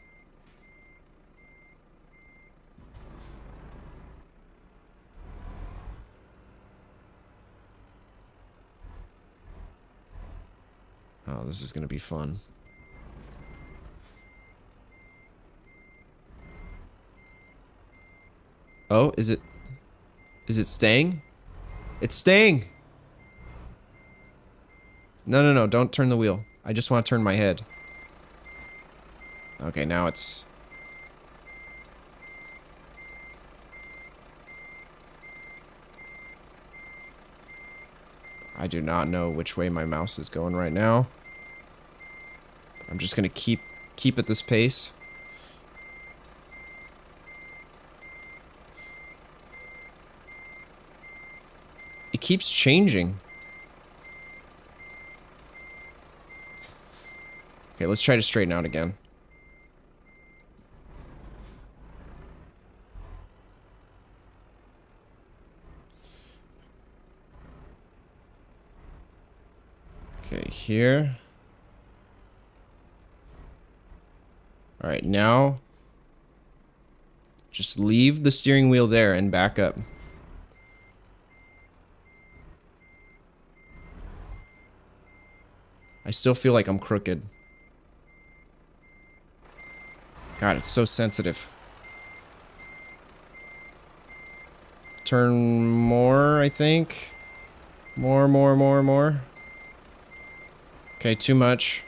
Oh, this is gonna be fun. Oh, is it staying? It's staying! No, don't turn the wheel. I just want to turn my head. Okay, now it's... I do not know which way my mouse is going right now. I'm just gonna keep at this pace. It keeps changing. Okay, let's try to straighten out again. Okay, here. All right, now just leave the steering wheel there and back up. I still feel like I'm crooked. God, it's so sensitive. Turn more, I think. More. Okay, too much.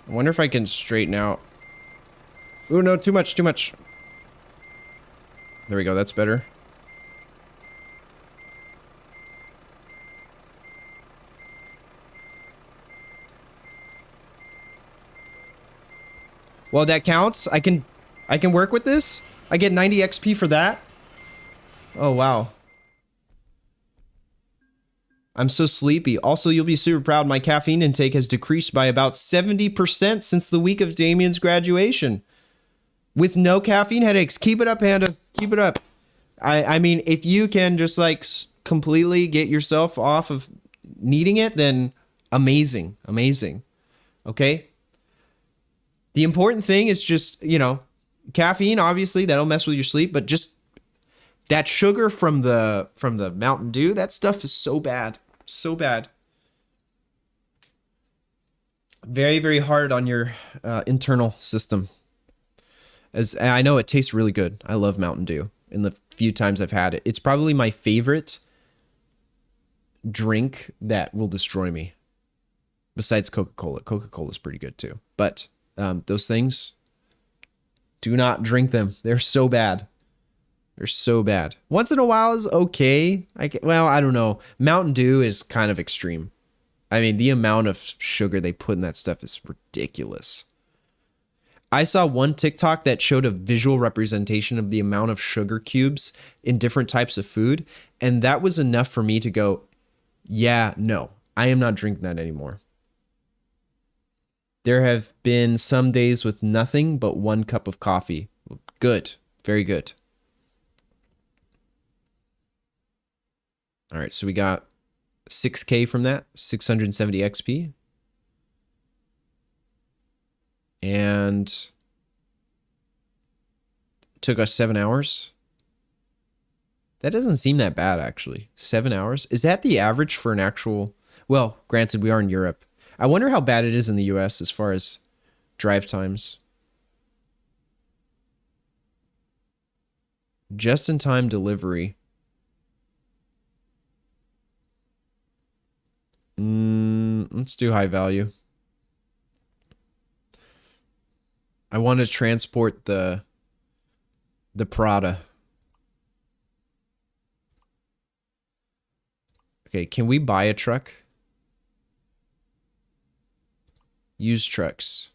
I wonder if I can straighten out. Ooh, no, too much. There we go, that's better. Well, that counts. I can work with this. I get 90 XP for that. Oh, wow. I'm so sleepy. Also, you'll be super proud my caffeine intake has decreased by about 70% since the week of Damien's graduation. With no caffeine headaches. Keep it up, Panda. Keep it up. I mean, if you can just like completely get yourself off of needing it, then amazing. Okay? The important thing is just, you know, caffeine, obviously, that'll mess with your sleep, but just that sugar from the Mountain Dew, that stuff is so bad. So bad. Very, very hard on your internal system. As I know it tastes really good. I love Mountain Dew. In the few times I've had it, it's probably my favorite drink that will destroy me. Besides Coca-Cola. Coca-Cola is pretty good too. But those things. Do not drink them. They're so bad. They're so bad. Once in a while is okay. Well, I don't know. Mountain Dew is kind of extreme. I mean, the amount of sugar they put in that stuff is ridiculous. I saw one TikTok that showed a visual representation of the amount of sugar cubes in different types of food, and that was enough for me to go, yeah, no, I am not drinking that anymore. There have been some days with nothing but 1 cup of coffee. Good. Very good. All right, so we got 6K from that, 670 XP. And it took us 7 hours. That doesn't seem that bad, actually. 7 hours? Is that the average for an actual... Well, granted, we are in Europe. I wonder how bad it is in the US as far as drive times. Just-in-time delivery. Let's do high value. I want to transport the Prada. Okay, can we buy a truck? Used trucks.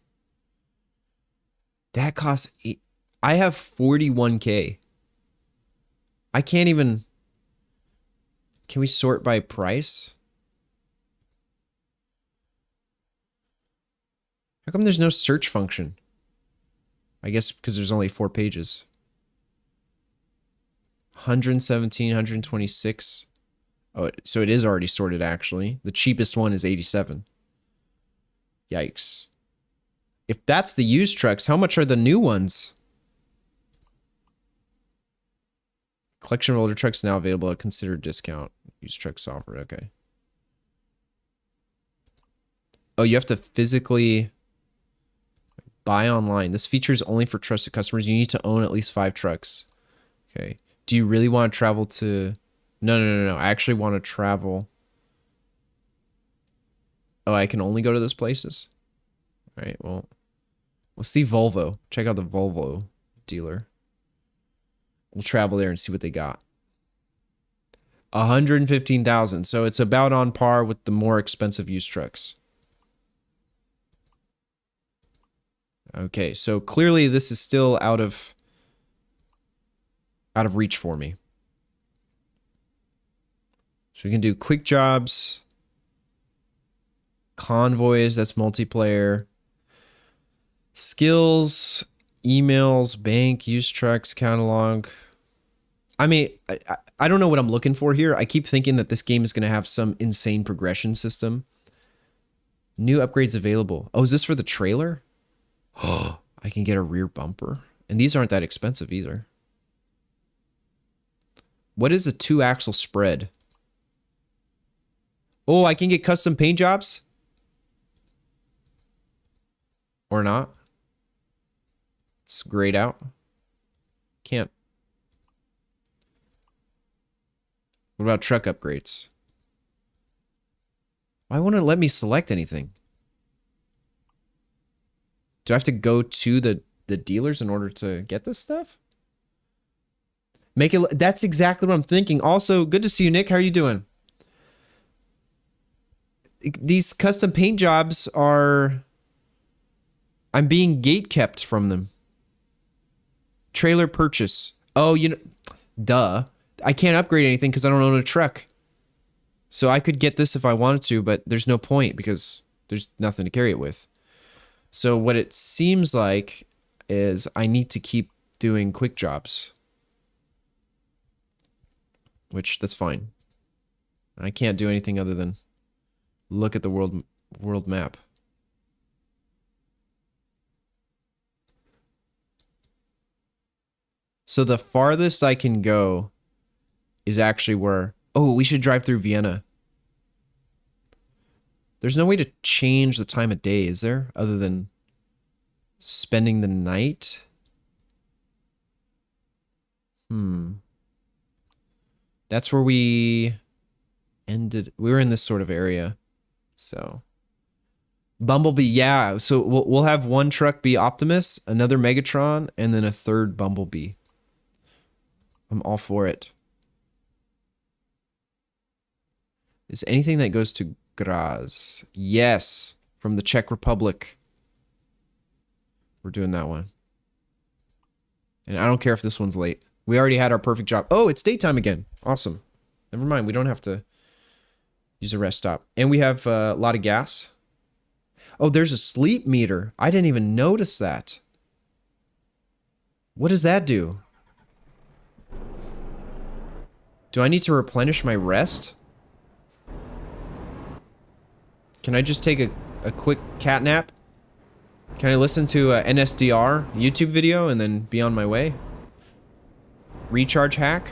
That costs... I have 41K. I can't even... Can we sort by price? How come there's no search function? I guess because there's only 4 pages. 117, 126. Oh, so it is already sorted, actually. The cheapest one is 87. Yikes. If that's the used trucks, how much are the new ones? Collection of older trucks now available at considered discount. Used trucks offered, okay. Oh, you have to physically buy online. This feature is only for trusted customers. You need to own at least 5 trucks. Okay. Do you really want to travel to... No. I actually want to travel... Oh, I can only go to those places? All right, well, we'll see Volvo. Check out the Volvo dealer. We'll travel there and see what they got. 115,000. So it's about on par with the more expensive used trucks. Okay, so clearly this is still out of reach for me. So we can do quick jobs, convoys, that's multiplayer, skills, emails, bank, used trucks, catalog. I mean, I don't know what I'm looking for here. I keep thinking that this game is going to have some insane progression system. New upgrades available. Oh, is this for the trailer? Oh, I can get a rear bumper. And these aren't that expensive either. What is a 2-axle spread? Oh, I can get custom paint jobs? Or not? It's grayed out. Can't. What about truck upgrades? Why won't it let me select anything? Do I have to go to the dealers in order to get this stuff? Make it... That's exactly what I'm thinking. Also, good to see you, Nick. How are you doing? These custom paint jobs are... I'm being gate kept from them. Trailer purchase. Oh, you know... Duh. I can't upgrade anything because I don't own a truck. So I could get this if I wanted to, but there's no point because there's nothing to carry it with. So what it seems like is I need to keep doing quick jobs. Which, that's fine. I can't do anything other than look at the world map. So the farthest I can go is actually where... Oh, we should drive through Vienna. There's no way to change the time of day, is there? Other than spending the night? That's where we ended. We were in this sort of area. So Bumblebee, yeah. So we'll have one truck be Optimus, another Megatron, and then a third Bumblebee. I'm all for it. Is anything that goes to Graz? Yes, from the Czech Republic. We're doing that one. And I don't care if this one's late. We already had our perfect job. Oh, it's daytime again. Awesome. Never mind. We don't have to use a rest stop. And we have a lot of gas. Oh, there's a sleep meter. I didn't even notice that. What does that do? Do I need to replenish my rest? Can I just take a quick cat nap? Can I listen to a NSDR YouTube video and then be on my way? Recharge hack?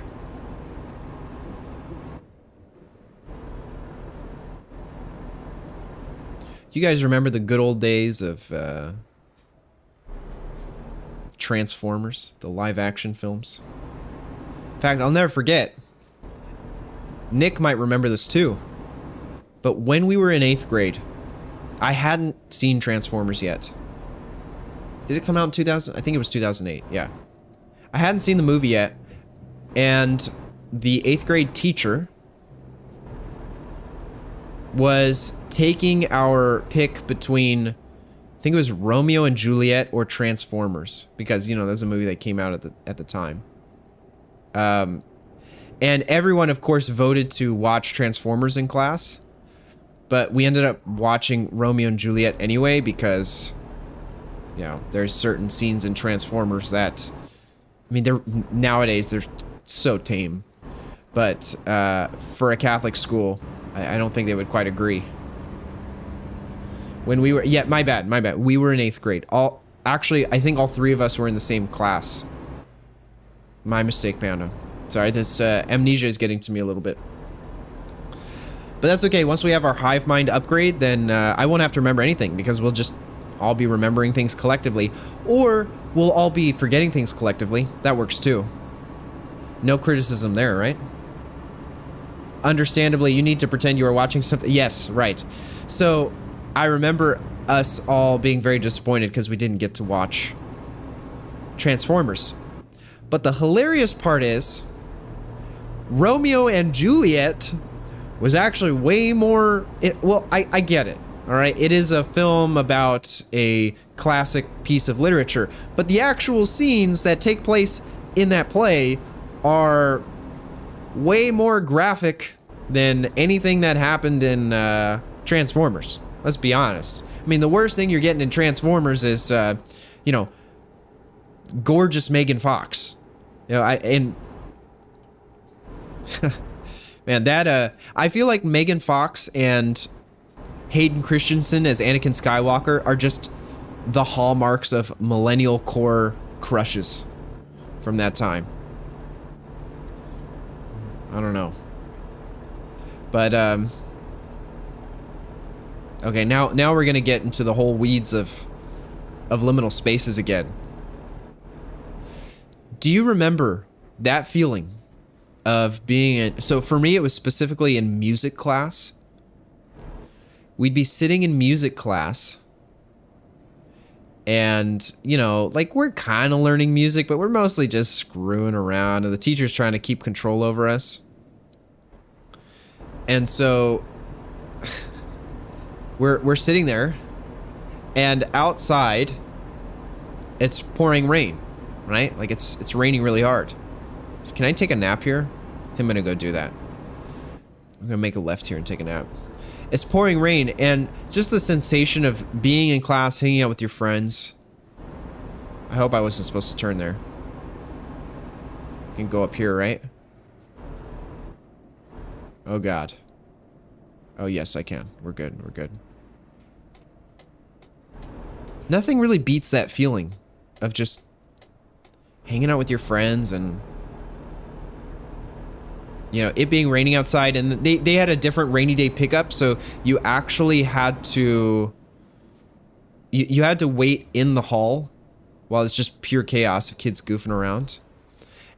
You guys remember the good old days of Transformers, the live action films? In fact, I'll never forget. Nick might remember this too. But when we were in 8th grade, I hadn't seen Transformers yet. Did it come out in 2000? I think it was 2008, yeah. I hadn't seen the movie yet, and the 8th grade teacher was taking our pick between, I think it was Romeo and Juliet or Transformers, because, you know, there's a movie that came out at the time. And everyone, of course, voted to watch Transformers in class. But we ended up watching Romeo and Juliet anyway because, you know, there's certain scenes in Transformers that, I mean, nowadays they're so tame. But for a Catholic school, I don't think they would quite agree. When we were, yeah, my bad. We were in 8th grade. Actually, I think all three of us were in the same class. My mistake, Panda. Sorry, this amnesia is getting to me a little bit. But that's okay. Once we have our hive mind upgrade, then I won't have to remember anything because we'll just all be remembering things collectively. Or we'll all be forgetting things collectively. That works too. No criticism there, right? Understandably, you need to pretend you are watching something. Yes, right. So I remember us all being very disappointed because we didn't get to watch Transformers. But the hilarious part is Romeo and Juliet was actually way more... well, I get it, all right? It is a film about a classic piece of literature, but the actual scenes that take place in that play are way more graphic than anything that happened in Transformers. Let's be honest. I mean, the worst thing you're getting in Transformers is, you know, gorgeous Megan Fox. You know, man, that, I feel like Megan Fox and Hayden Christensen as Anakin Skywalker are just the hallmarks of millennial core crushes from that time. I don't know. But, okay, now we're gonna get into the whole weeds of liminal spaces again. Do you remember that feeling of being in... So for me, it was specifically in music class. We'd be sitting in music class and, you know, like we're kind of learning music, but we're mostly just screwing around and the teacher's trying to keep control over us. And so we're sitting there and outside it's pouring rain, right? Like it's raining really hard. Can I take a nap here? I think I'm gonna go do that. I'm gonna make a left here and take a nap. It's pouring rain, and just the sensation of being in class, hanging out with your friends. I hope I wasn't supposed to turn there. You can go up here, right? Oh God. Oh yes, I can. We're good, we're good. Nothing really beats that feeling of just hanging out with your friends and, you know, it being raining outside, and they had a different rainy day pickup, so you actually had to you had to wait in the hall while it's just pure chaos of kids goofing around.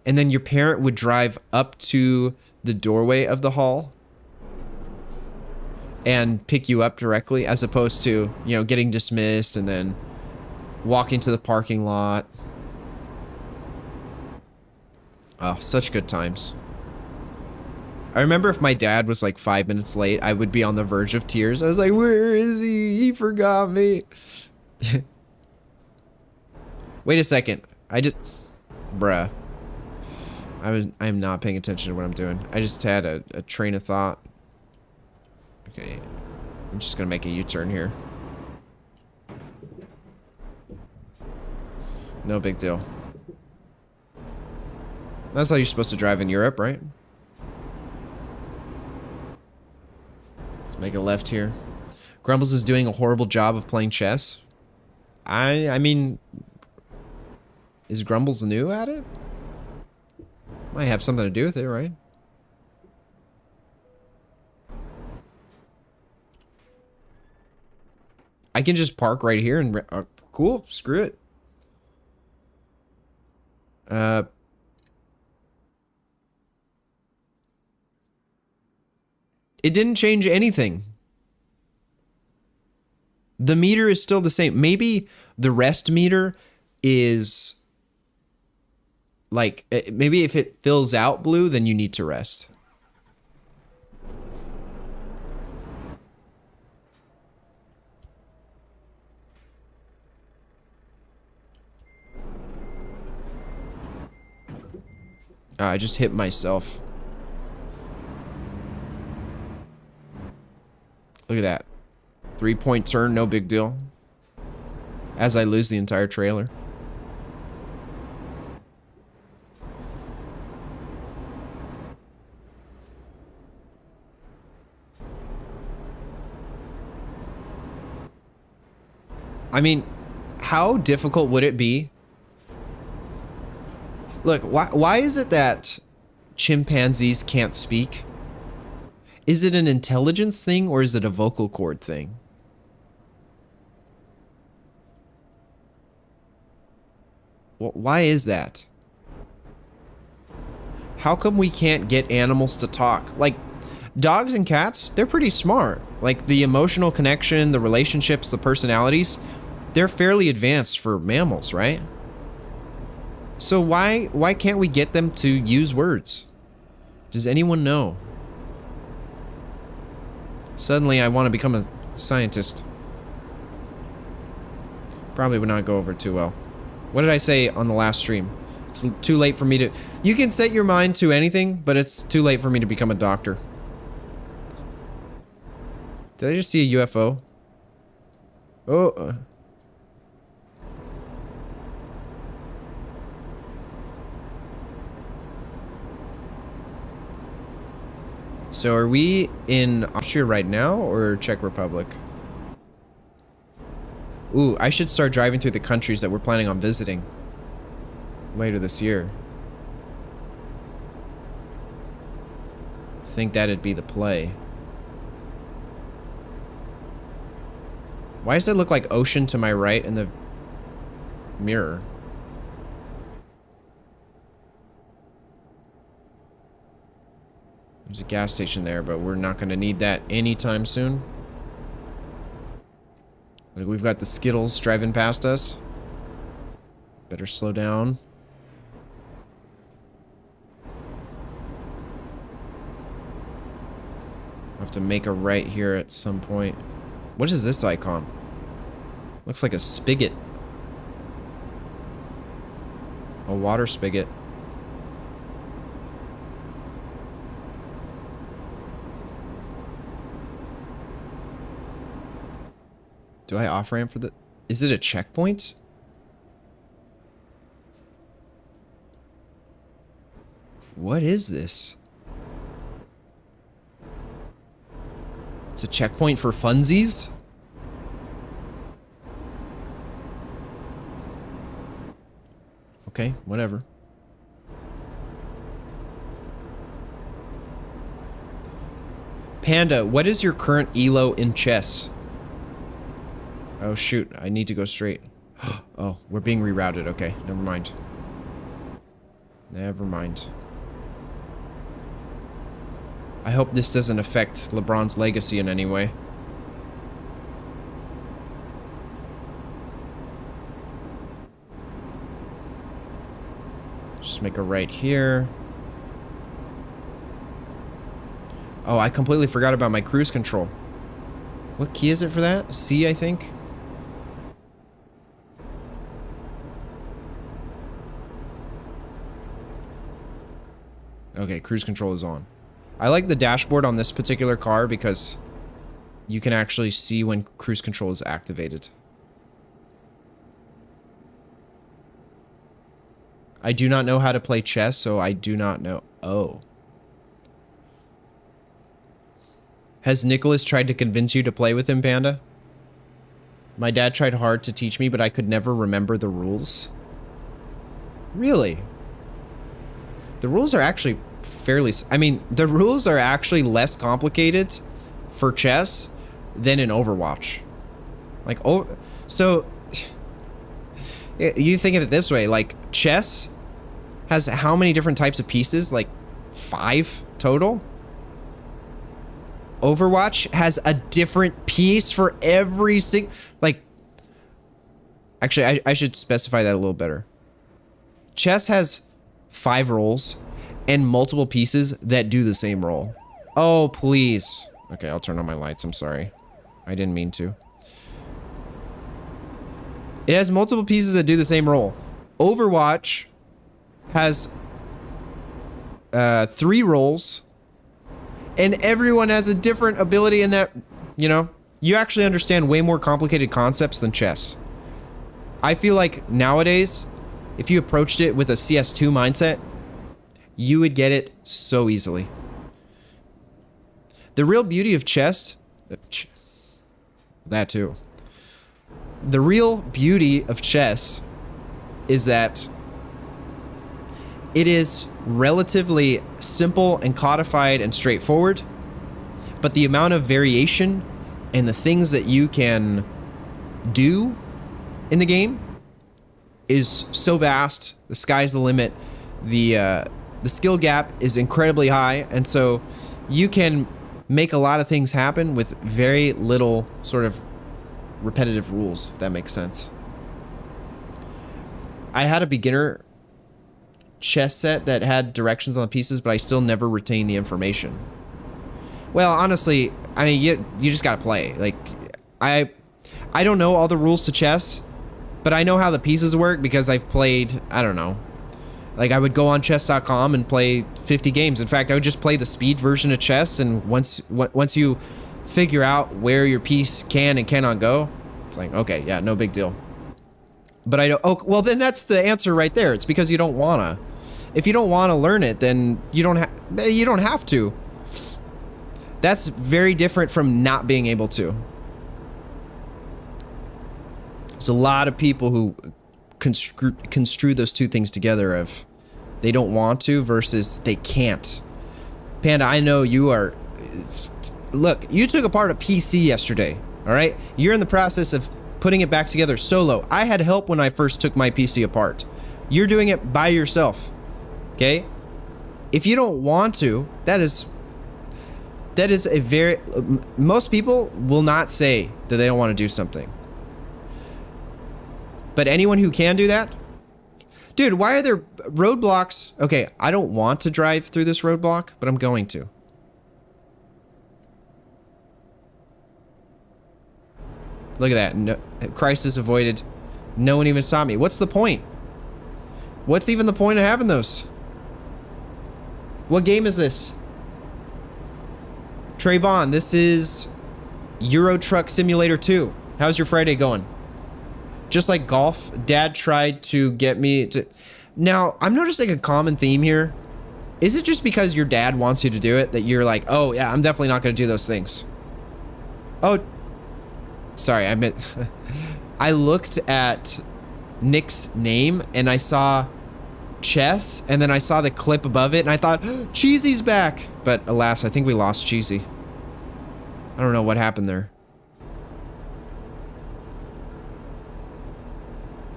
And then your parent would drive up to the doorway of the hall and pick you up directly, as opposed to, you know, getting dismissed and then walking to the parking lot. Oh, such good times. I remember if my dad was like 5 minutes late, I would be on the verge of tears. I was like, where is he? He forgot me. Wait a second. Bruh. I'm not paying attention to what I'm doing. I just had a train of thought. Okay. I'm just gonna make a U-turn here. No big deal. That's how you're supposed to drive in Europe, right? Let's make a left here. Grumbles is doing a horrible job of playing chess. I mean, is Grumbles new at it? Might have something to do with it, right? I can just park right here and... cool, screw it. It didn't change anything. The meter is still the same. Maybe the rest meter is... like, maybe if it fills out blue, then you need to rest. I just hit myself. Look at that. 3-point turn, no big deal. As I lose the entire trailer. I mean, how difficult would it be? Look, why is it that chimpanzees can't speak? Is it an intelligence thing or is it a vocal cord thing? Why is that? How come we can't get animals to talk? Like, dogs and cats, they're pretty smart. Like, the emotional connection, the relationships, the personalities, they're fairly advanced for mammals, right? So why can't we get them to use words? Does anyone know? Suddenly I want to become a scientist. Probably would not go over too well. What did I say on the last stream? It's too late for me to... You can set your mind to anything, but it's too late for me to become a doctor. Did I just see a UFO? Oh. So are we in Austria right now or Czech Republic? Ooh, I should start driving through the countries that we're planning on visiting later this year. I think that'd be the play. Why does it look like ocean to my right in the mirror? There's a gas station there, but we're not going to need that anytime soon. Like, we've got the Skittles driving past us. Better slow down. I'll have to make a right here at some point. What is this icon? Looks like a spigot. A water spigot. Do I off-ramp for the... Is it a checkpoint? What is this? It's a checkpoint for funsies? Okay, whatever. Panda, what is your current elo in chess? Oh shoot, I need to go straight. Oh, we're being rerouted. Okay, never mind. Never mind. I hope this doesn't affect LeBron's legacy in any way. Just make a right here. Oh, I completely forgot about my cruise control. What key is it for that? C, I think. Okay, cruise control is on. I like the dashboard on this particular car because you can actually see when cruise control is activated. I do not know how to play chess, so I do not know. Oh. Has Nicholas tried to convince you to play with him, Panda? My dad tried hard to teach me, but I could never remember the rules. Really? The rules are actually fairly... I mean, the rules are actually less complicated for chess than in Overwatch. Like, oh, so... You think of it this way, like, chess has how many different types of pieces? Like, 5 total? Overwatch has a different piece for every single... Like, actually, I should specify that a little better. Chess has 5 roles and multiple pieces that do the same role. Oh, please. Okay, I'll turn on my lights. I'm sorry. I didn't mean to. It has multiple pieces that do the same role. Overwatch has 3 roles, and everyone has a different ability in that, you know, you actually understand way more complicated concepts than chess. I feel like nowadays, if you approached it with a CS2 mindset, you would get it so easily. The real beauty of chess, that too. The real beauty of chess is that it is relatively simple and codified and straightforward, but the amount of variation and the things that you can do in the game is so vast. The sky's the limit. The skill gap is incredibly high, and so you can make a lot of things happen with very little sort of repetitive rules, if that makes sense. I had a beginner chess set that had directions on the pieces, but I still never retained the information. Well, honestly, I mean, you just gotta play. Like, I don't know all the rules to chess, but I know how the pieces work because I've played, I don't know. Like, I would go on chess.com and play 50 games. In fact, I would just play the speed version of chess, and once you figure out where your piece can and cannot go, it's like, okay, yeah, no big deal. But I don't... Oh, well, then that's the answer right there. It's because you don't wanna. If you don't wanna learn it, then you don't have to. That's very different from not being able to. There's a lot of people who construe those two things together of they don't want to versus they can't. Panda, I know you are... Look, you took apart a PC yesterday, all right? You're in the process of putting it back together solo. I had help when I first took my PC apart. You're doing it by yourself, okay? If you don't want to, that is a very... Most people will not say that they don't want to do something. But anyone who can do that... Dude, why are there roadblocks? Okay, I don't want to drive through this roadblock, but I'm going to. Look at that. No, crisis avoided. No one even saw me. What's the point? What's even the point of having those? What game is this? Trayvon, this is Euro Truck Simulator 2. How's your Friday going? Just like golf, Dad tried to get me to... Now, I'm noticing a common theme here. Is it just because your dad wants you to do it that you're like, oh, yeah, I'm definitely not going to do those things? Oh, sorry, I meant... I looked at Nick's name, and I saw chess, and then I saw the clip above it, and I thought, Cheesy's back! But alas, I think we lost Cheesy. I don't know what happened there.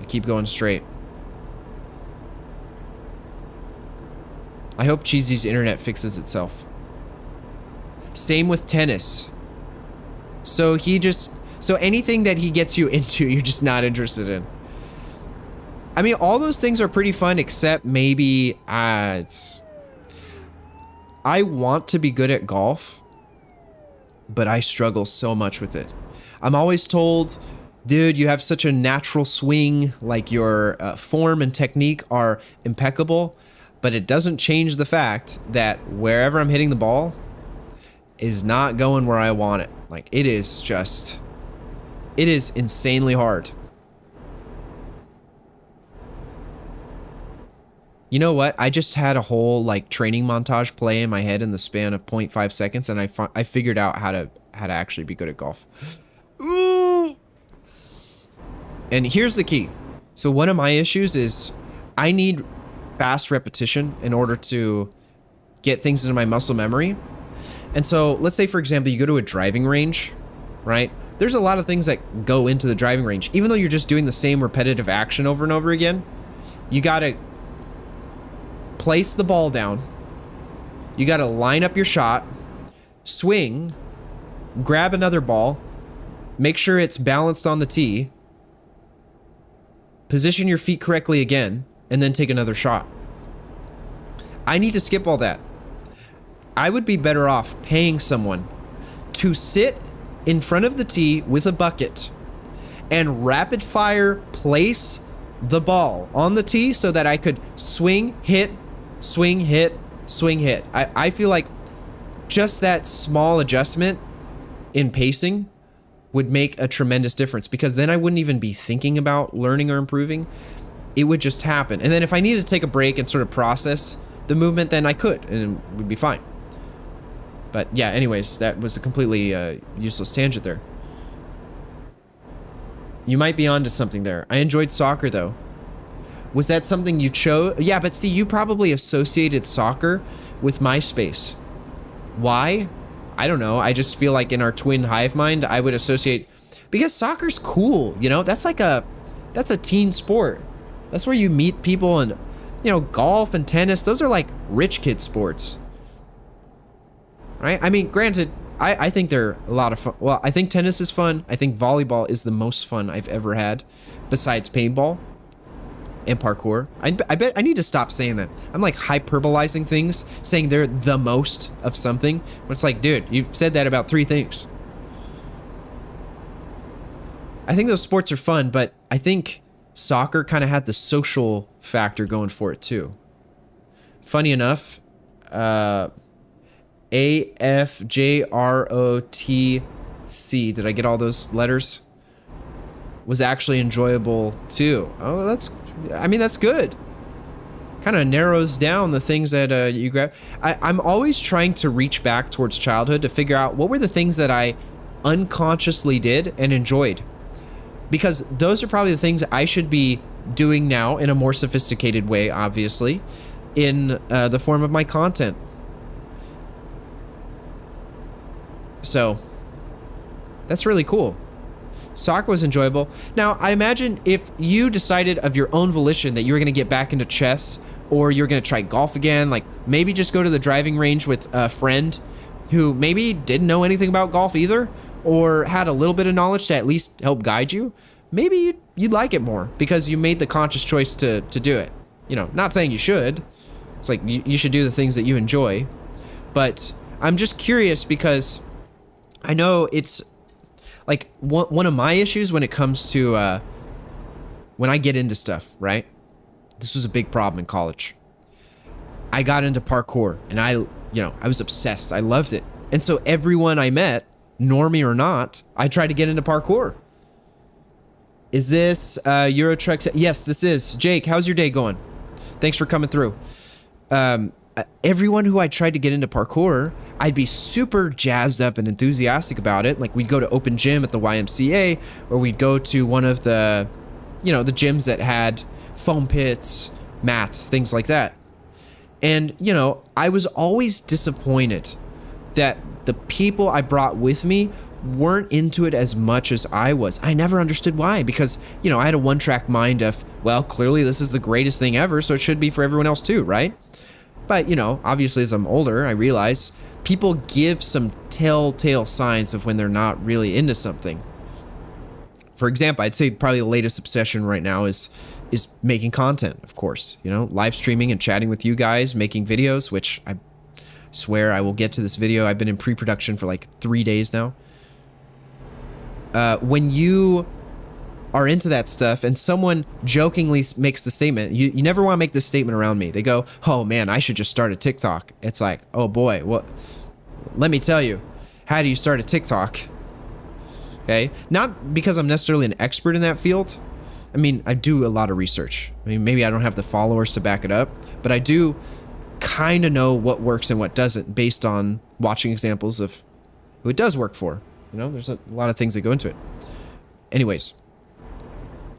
Keep going straight. I hope Cheesy's internet fixes itself. Same with tennis. So anything that he gets you into, you're just not interested in. I mean, all those things are pretty fun, except maybe I want to be good at golf, but I struggle so much with it. I'm always told, dude, you have such a natural swing, like your form and technique are impeccable, but it doesn't change the fact that wherever I'm hitting the ball is not going where I want it. Like, it is insanely hard. You know what? I just had a whole like training montage play in my head in the span of 0.5 seconds, and I figured out how to actually be good at golf. Ooh. And here's the key. So one of my issues is I need fast repetition in order to get things into my muscle memory. And so let's say, for example, you go to a driving range, right? There's a lot of things that go into the driving range. Even though you're just doing the same repetitive action over and over again, you got to place the ball down. You got to line up your shot, swing, grab another ball, make sure it's balanced on the tee, position your feet correctly again, and then take another shot. I need to skip all that. I would be better off paying someone to sit in front of the tee with a bucket and rapid fire place the ball on the tee so that I could swing, hit, swing, hit, swing, hit. I feel like just that small adjustment in pacing would make a tremendous difference, because then I wouldn't even be thinking about learning or improving. It would just happen. And then if I needed to take a break and sort of process the movement, then I could, and it would be fine. But yeah, anyways, that was a completely useless tangent there. You might be onto something there. I enjoyed soccer though. Was that something you chose? Yeah, but see, you probably associated soccer with MySpace. Why? I don't know. I just feel like in our twin hive mind, I would associate, because soccer's cool, you know? That's a teen sport. That's where you meet people, and, you know, golf and tennis, those are like rich kid sports. Right? I mean, granted, I think they're a lot of fun. Well, I think tennis is fun. I think volleyball is the most fun I've ever had, besides paintball and parkour. I bet I need to stop saying that. I'm like hyperbolizing things, saying they're the most of something. But it's like, dude, you've said that about 3 things. I think those sports are fun, but I think soccer kind of had the social factor going for it too. Funny enough, AFJROTC, did I get all those letters? Was actually enjoyable too. Oh, that's good. Kind of narrows down the things that you grab. I'm always trying to reach back towards childhood to figure out what were the things that I unconsciously did and enjoyed. Because those are probably the things I should be doing now in a more sophisticated way, obviously, in the form of my content. So, that's really cool. Soccer was enjoyable. Now, I imagine if you decided of your own volition that you were going to get back into chess, or you're going to try golf again, like maybe just go to the driving range with a friend who maybe didn't know anything about golf either, or had a little bit of knowledge to at least help guide you, maybe you'd like it more because you made the conscious choice to do it. You know, not saying you should. It's like you should do the things that you enjoy. But I'm just curious because I know it's like one of my issues when it comes to when I get into stuff, right? This was a big problem in college. I got into parkour and I was obsessed. I loved it. And so everyone I met, normie or not, I tried to get into parkour. Is this Eurotruck? Yes, this is. Jake, how's your day going? Thanks for coming through. Everyone who I tried to get into parkour, I'd be super jazzed up and enthusiastic about it. Like we'd go to open gym at the YMCA, or we'd go to one of the, the gyms that had foam pits, mats, things like that. And, I was always disappointed that the people I brought with me weren't into it as much as I was. I never understood why, because, I had a one-track mind of, well, clearly this is the greatest thing ever, so it should be for everyone else too, right? But, obviously as I'm older, I realize people give some telltale signs of when they're not really into something. For example, I'd say probably the latest obsession right now is making content, of course. You know, live streaming and chatting with you guys, making videos, which I swear I will get to this video. I've been in pre-production for like 3 days now. When you are into that stuff and someone jokingly makes the statement, you never want to make this statement around me. They go, oh man, I should just start a TikTok. It's like, oh boy, what? Let me tell you, how do you start a TikTok? Okay, not because I'm necessarily an expert in that field. I mean, I do a lot of research. I mean, maybe I don't have the followers to back it up, but I do kind of know what works and what doesn't based on watching examples of who it does work for. You know, there's a lot of things that go into it. Anyways,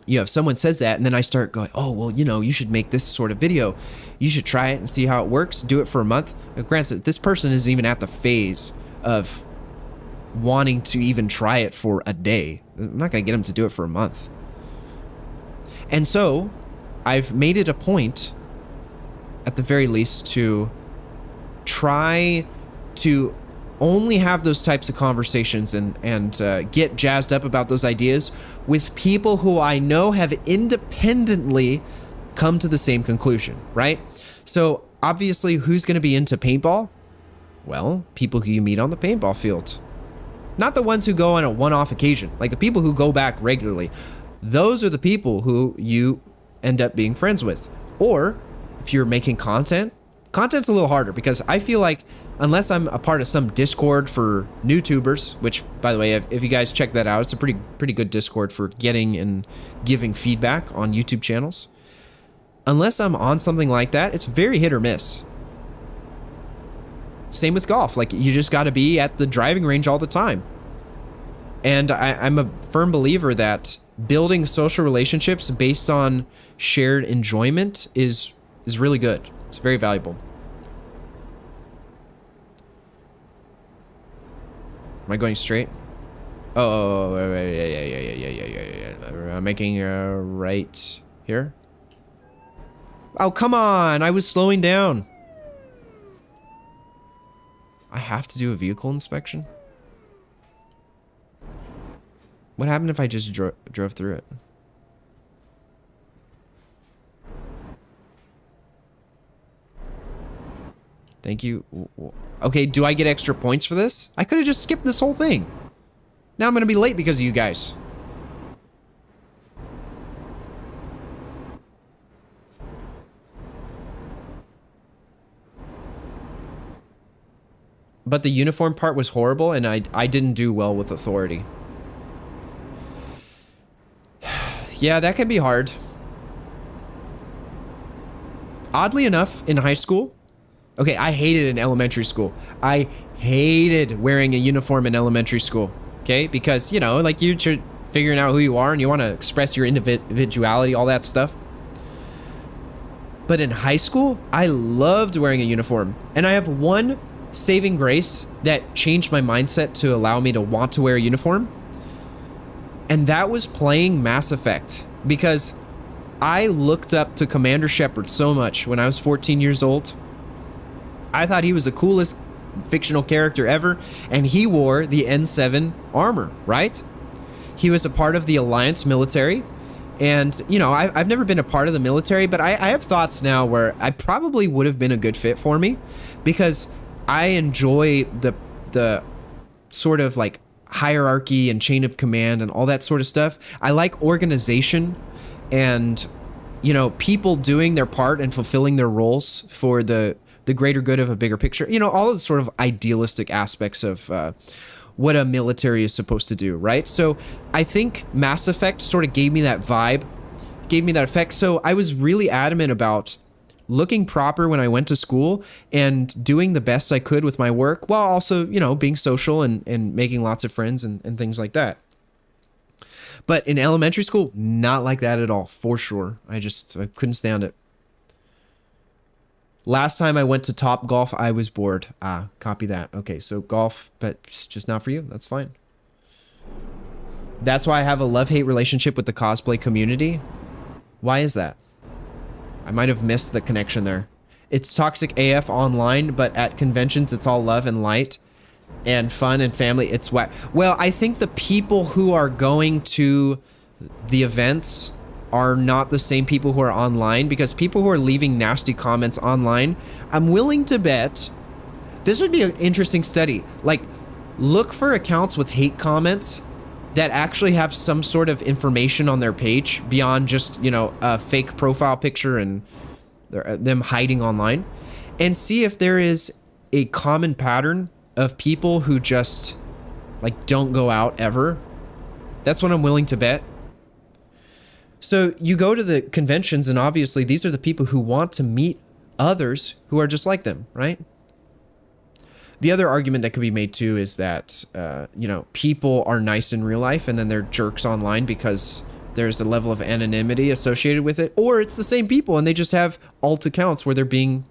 you know, if someone says that and then I start going, oh, well, you know, you should make this sort of video. You should try it and see how it works. Do it for a month. Now, granted, this person isn't even at the phase of wanting to even try it for a day. I'm not going to get them to do it for a month. And so I've made it a point, at the very least, to try to only have those types of conversations and get jazzed up about those ideas with people who I know have independently come to the same conclusion, right? So obviously, who's going to be into paintball? Well, people who you meet on the paintball field. Not the ones who go on a one-off occasion, like the people who go back regularly. Those are the people who you end up being friends with. Or if you're making content's a little harder because I feel like unless I'm a part of some Discord for YouTubers, which by the way, if you guys check that out, it's a pretty good Discord for getting and giving feedback on YouTube channels. Unless I'm on something like that, it's very hit or miss. Same with golf. Like you just got to be at the driving range all the time. And I'm a firm believer that building social relationships based on shared enjoyment is really good. It's very valuable. Am I going straight? Oh, yeah. I'm making a right here. Oh, come on. I was slowing down. I have to do a vehicle inspection? What happened if I just drove through it? Thank you. Okay, do I get extra points for this? I could have just skipped this whole thing. Now I'm going to be late because of you guys. But the uniform part was horrible, and I didn't do well with authority. Yeah, that can be hard. Oddly enough, in high school, okay, I hated in elementary school. I hated wearing a uniform in elementary school, okay? Because, you know, like you're figuring out who you are and you want to express your individuality, all that stuff. But in high school, I loved wearing a uniform. And I have one saving grace that changed my mindset to allow me to want to wear a uniform. And that was playing Mass Effect, because I looked up to Commander Shepard so much when I was 14 years old. I thought he was the coolest fictional character ever, and he wore the N7 armor, right? He was a part of the Alliance military, and, you know, I've never been a part of the military, but I have thoughts now where I probably would have been a good fit for me, because I enjoy the sort of like hierarchy and chain of command and all that sort of stuff. I like organization and, you know, people doing their part and fulfilling their roles for the greater good of a bigger picture. You know, all of the sort of idealistic aspects of what a military is supposed to do, right? So I think Mass Effect sort of gave me that vibe, gave me that effect. So I was really adamant about looking proper when I went to school and doing the best I could with my work, while also, you know, being social and making lots of friends and things like that. But in elementary school, not like that at all, for sure. I couldn't stand it. Last time I went to Top Golf, I was bored. Copy that. Okay, so golf, but it's just not for you. That's fine. That's why I have a love-hate relationship with the cosplay community. Why is that? I might have missed the connection there. It's toxic AF online, but at conventions, it's all love and light and fun and family. It's whack. Well, I think the people who are going to the events are not the same people who are online, because people who are leaving nasty comments online, I'm willing to bet this would be an interesting study. Like, look for accounts with hate comments that actually have some sort of information on their page beyond just, you know, a fake profile picture and them hiding online, and see if there is a common pattern of people who just like don't go out ever. That's what I'm willing to bet. So you go to the conventions, and obviously these are the people who want to meet others who are just like them, right? The other argument that could be made too is that, you know, people are nice in real life and then they're jerks online because there's a level of anonymity associated with it. Or it's the same people and they just have alt accounts where they're being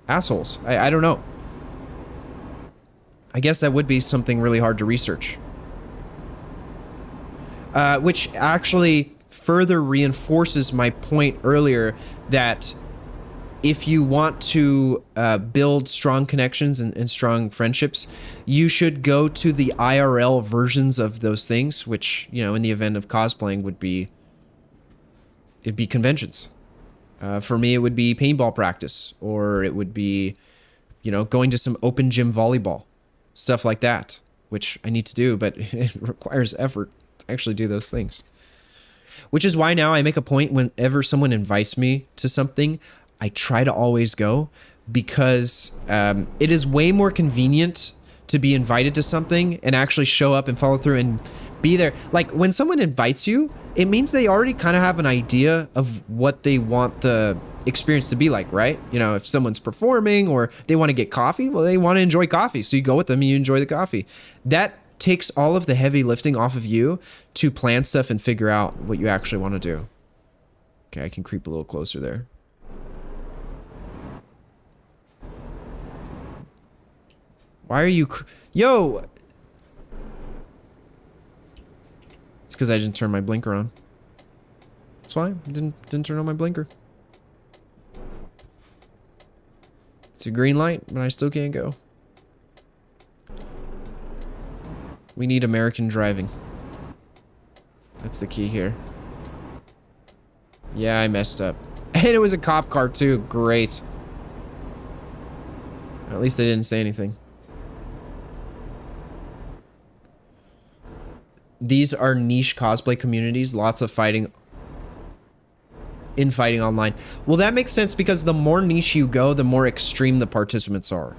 assholes. I don't know. I guess that would be something really hard to research. Which actually further reinforces my point earlier that if you want to build strong connections and strong friendships, you should go to the IRL versions of those things, which, you know, in the event of cosplaying it'd be conventions. For me, it would be paintball practice, or it would be, you know, going to some open gym volleyball, stuff like that, which I need to do, but it requires effort to actually do those things. Which is why now I make a point whenever someone invites me to something, I try to always go, because it is way more convenient to be invited to something and actually show up and follow through and be there. Like, when someone invites you, it means they already kind of have an idea of what they want the experience to be like, right? You know, if someone's performing or they want to get coffee, well, they want to enjoy coffee. So you go with them and you enjoy the coffee. That takes all of the heavy lifting off of you to plan stuff and figure out what you actually want to do. Okay, I can creep a little closer there. Why are you... Yo! It's because I didn't turn my blinker on. That's why I didn't turn on my blinker. It's a green light, but I still can't go. We need American driving. That's the key here. Yeah, I messed up. And it was a cop car too. Great. At least they didn't say anything. These are niche cosplay communities. Lots of fighting online. Well, that makes sense, because the more niche you go, the more extreme the participants are.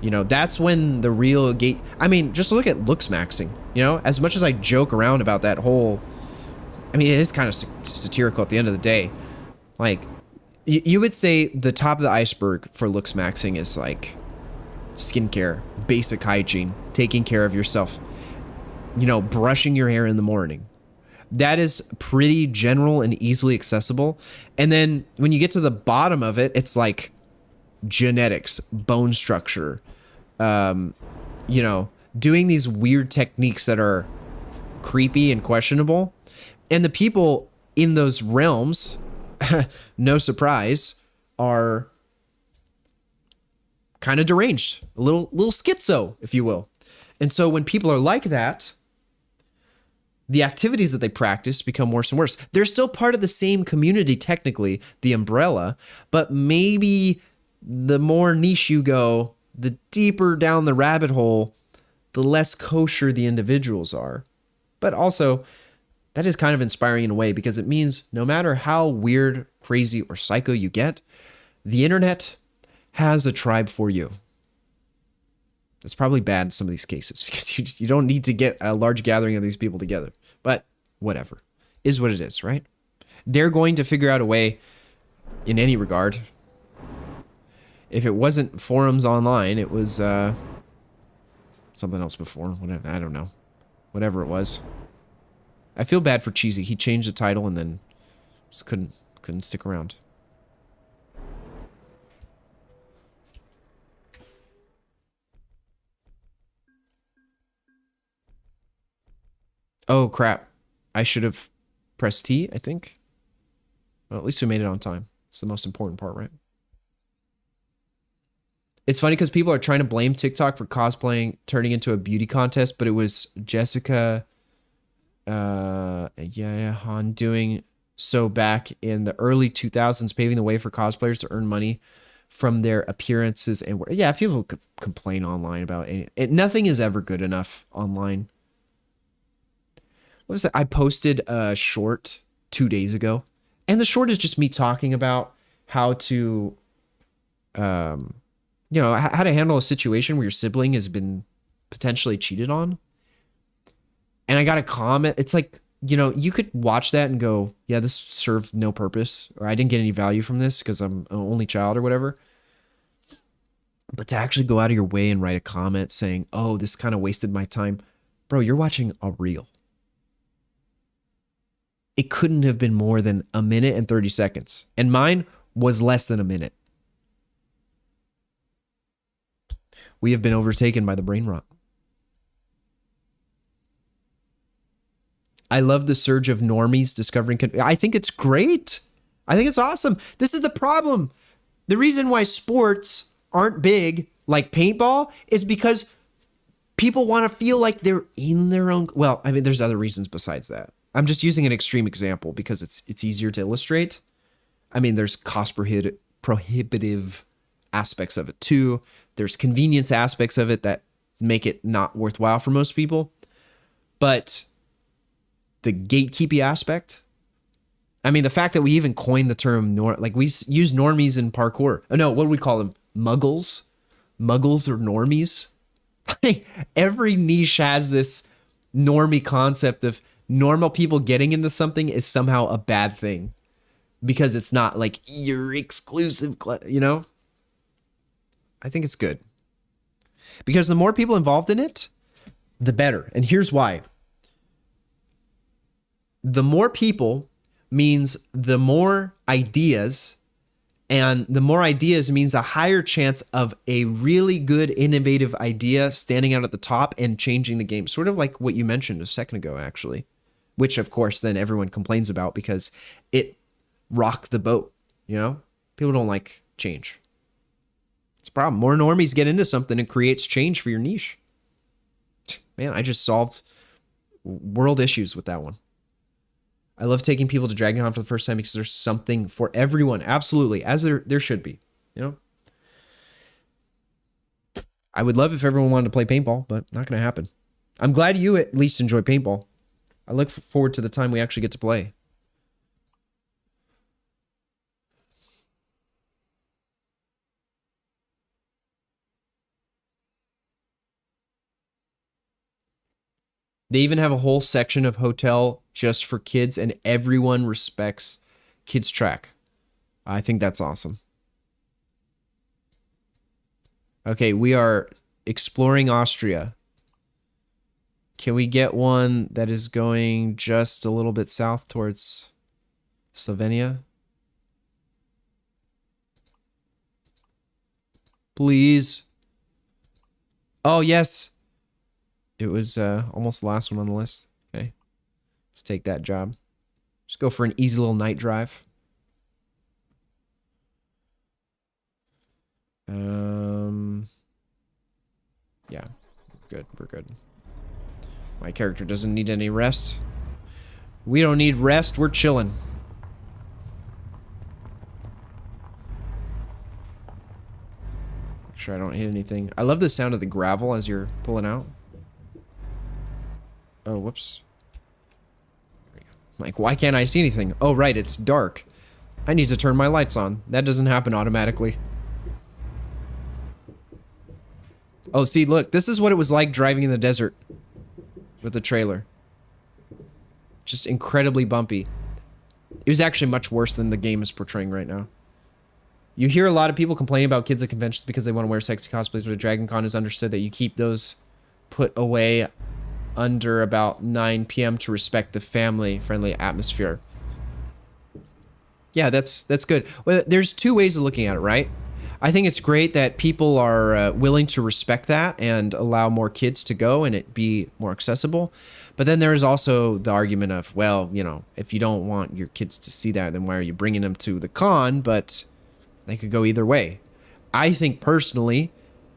You know, that's when the real gate... I mean, just look at looks maxing. You know, as much as I joke around about that whole... I mean, it is kind of satirical at the end of the day. Like, you would say the top of the iceberg for looks maxing is like skincare, basic hygiene, taking care of yourself. You know, brushing your hair in the morning. That is pretty general and easily accessible. And then when you get to the bottom of it, it's like genetics, bone structure, you know, doing these weird techniques that are creepy and questionable. And the people in those realms, no surprise, are kind of deranged, a little schizo, if you will. And so when people are like that, the activities that they practice become worse and worse. They're still part of the same community, technically, the umbrella, but maybe the more niche you go, the deeper down the rabbit hole, the less kosher the individuals are. But also, that is kind of inspiring in a way, because it means no matter how weird, crazy, or psycho you get, the internet has a tribe for you. It's probably bad in some of these cases, because you don't need to get a large gathering of these people together. But whatever. Is what it is, right? They're going to figure out a way in any regard. If it wasn't forums online, it was something else before. Whatever, I don't know. Whatever it was. I feel bad for Cheesy. He changed the title and then just couldn't stick around. Oh, crap. I should have pressed T, I think. Well, at least we made it on time. It's the most important part, right? It's funny because people are trying to blame TikTok for cosplaying turning into a beauty contest, but it was Jessica yeah, Han doing so back in the early 2000s, paving the way for cosplayers to earn money from their appearances. And yeah, people complain online about it. Nothing is ever good enough online. What was it? I posted a short 2 days ago, and the short is just me talking about how to, how to handle a situation where your sibling has been potentially cheated on. And I got a comment. It's like, you could watch that and go, yeah, this served no purpose, or I didn't get any value from this because I'm an only child or whatever. But to actually go out of your way and write a comment saying, oh, this kind of wasted my time. Bro, you're watching a reel. It couldn't have been more than a minute and 30 seconds. And mine was less than a minute. We have been overtaken by the brain rot. I love the surge of normies discovering. I think it's great. I think it's awesome. This is the problem. The reason why sports aren't big like paintball is because people want to feel like they're in their own. Well, I mean, there's other reasons besides that. I'm just using an extreme example because it's easier to illustrate. I mean, there's cost prohibitive aspects of it too. There's convenience aspects of it that make it not worthwhile for most people. But the gatekeeping aspect, I mean, the fact that we even coined the term, we use normies in parkour. Oh no, what do we call them? Muggles? Muggles or normies? Every niche has this normie concept of normal people getting into something is somehow a bad thing because it's not like your exclusive, I think it's good because the more people involved in it, the better. And here's why. The more people means the more ideas, and the more ideas means a higher chance of a really good, innovative idea standing out at the top and changing the game. Sort of like what you mentioned a second ago, actually, which of course then everyone complains about because it rocked the boat. People don't like change. It's a problem. More normies get into something and creates change for your niche. Man, I just solved world issues with that one. I love taking people to DragonCon for the first time because there's something for everyone. Absolutely. As there should be, I would love if everyone wanted to play paintball, but not going to happen. I'm glad you at least enjoy paintball. I look forward to the time we actually get to play. They even have a whole section of hotel just for kids, and everyone respects Kids Track. I think that's awesome. Okay, we are exploring Austria. Can we get one that is going just a little bit south towards Slovenia? Please. Oh, yes. It was almost the last one on the list. Okay. Let's take that job. Just go for an easy little night drive. Yeah. Good. We're good. My character doesn't need any rest. We don't need rest. We're chilling. Make sure I don't hit anything. I love the sound of the gravel as you're pulling out. Oh, whoops. Like, why can't I see anything? Oh, right, it's dark. I need to turn my lights on. That doesn't happen automatically. Oh, see, look, this is what it was like driving in the desert with the trailer. Just incredibly bumpy. It was actually much worse than the game is portraying right now. You hear a lot of people complaining about kids at conventions because they want to wear sexy cosplays, but at DragonCon is understood that you keep those put away under about 9 p.m. to respect the family-friendly atmosphere. Yeah, that's good. Well, there's two ways of looking at it, right? I think it's great that people are willing to respect that and allow more kids to go and it be more accessible. But then there is also the argument of, well, if you don't want your kids to see that, then why are you bringing them to the con? But they could go either way. I think personally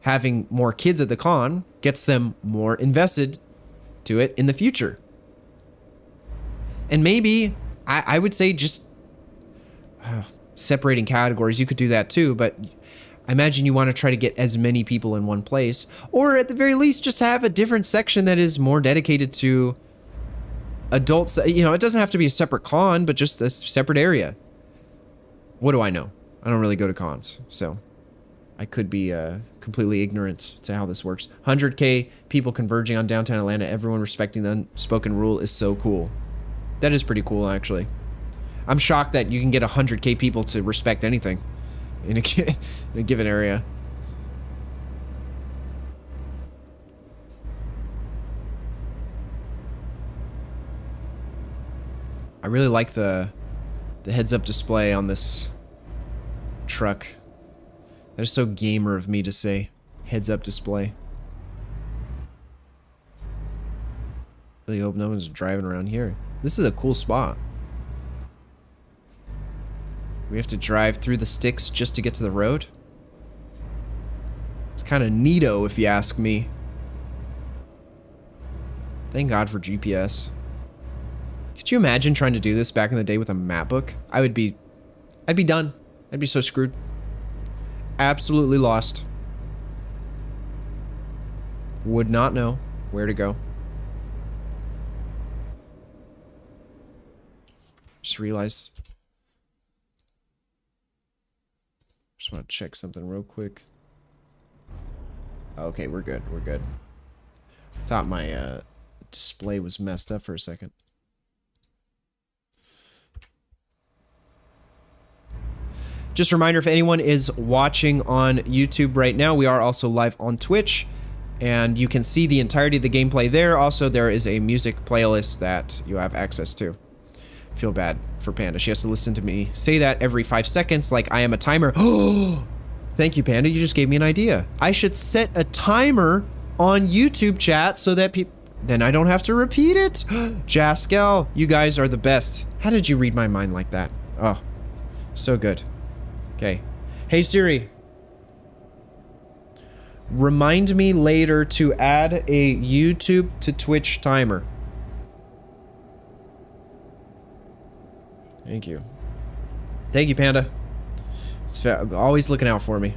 having more kids at the con gets them more invested to it in the future. And maybe I would say just separating categories, you could do that too, but I imagine you want to try to get as many people in one place, or at the very least just have a different section that is more dedicated to adults. You know, it doesn't have to be a separate con, but just a separate area. What do I know? I don't really go to cons, so I could be completely ignorant to how this works. 100K people converging on downtown Atlanta, everyone respecting the unspoken rule is so cool. That is pretty cool, actually. I'm shocked that you can get 100K people to respect anything in a given area. I really like the heads-up display on this truck. That is so gamer of me to say. Heads-up display. Really hope no one's driving around here. This is a cool spot. We have to drive through the sticks just to get to the road. It's kind of neato, if you ask me. Thank God for GPS. Could you imagine trying to do this back in the day with a map book? I'd be done. I'd be so screwed. Absolutely lost. Would not know where to go. Just realized. Just want to check something real quick. Okay, we're good. We're good. I thought my display was messed up for a second. Just a reminder, if anyone is watching on YouTube right now, we are also live on Twitch, and you can see the entirety of the gameplay there. Also, there is a music playlist that you have access to. Feel bad for Panda. She has to listen to me say that every 5 seconds like I am a timer. Oh, thank you, Panda. You just gave me an idea. I should set a timer on YouTube chat so that people... Then I don't have to repeat it. Jaskel, you guys are the best. How did you read my mind like that? Oh, so good. Okay. Hey, Siri. Remind me later to add a YouTube to Twitch timer. Thank you. Thank you, Panda. It's always looking out for me.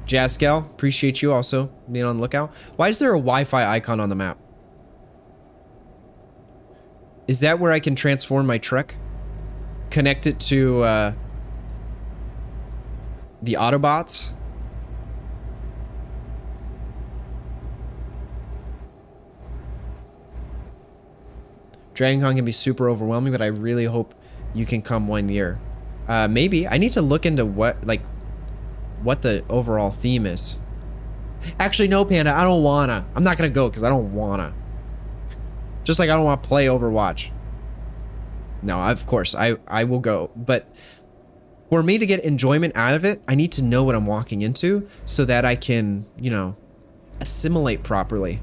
Jaskel, appreciate you also being on the lookout. Why is there a Wi-Fi icon on the map? Is that where I can transform my truck? Connect it to the Autobots? Dragon Con can be super overwhelming, but I really hope you can come one year. Maybe. I need to look into what the overall theme is. Actually, no, Panda, I don't wanna. I'm not gonna go because I don't wanna. Just like I don't want to play Overwatch. No, of course, I will go. But for me to get enjoyment out of it, I need to know what I'm walking into so that I can, you know, assimilate properly.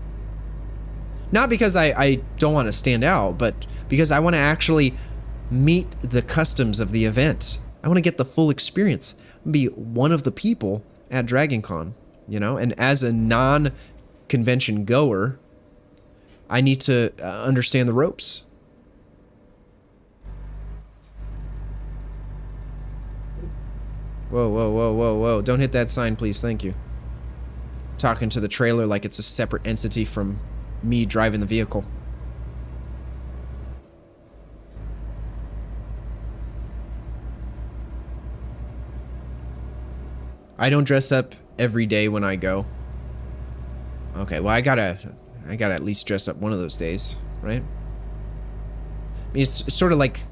Not because I don't want to stand out, but because I want to actually meet the customs of the event. I want to get the full experience. Be one of the people at Dragon Con, you know? And as a non-convention goer, I need to understand the ropes. Whoa, whoa, whoa, whoa, whoa. Don't hit that sign, please. Thank you. Talking to the trailer like it's a separate entity from me driving the vehicle. I don't dress up every day when I go. Okay, well, I gotta at least dress up one of those days, right? I mean, it's sort of like...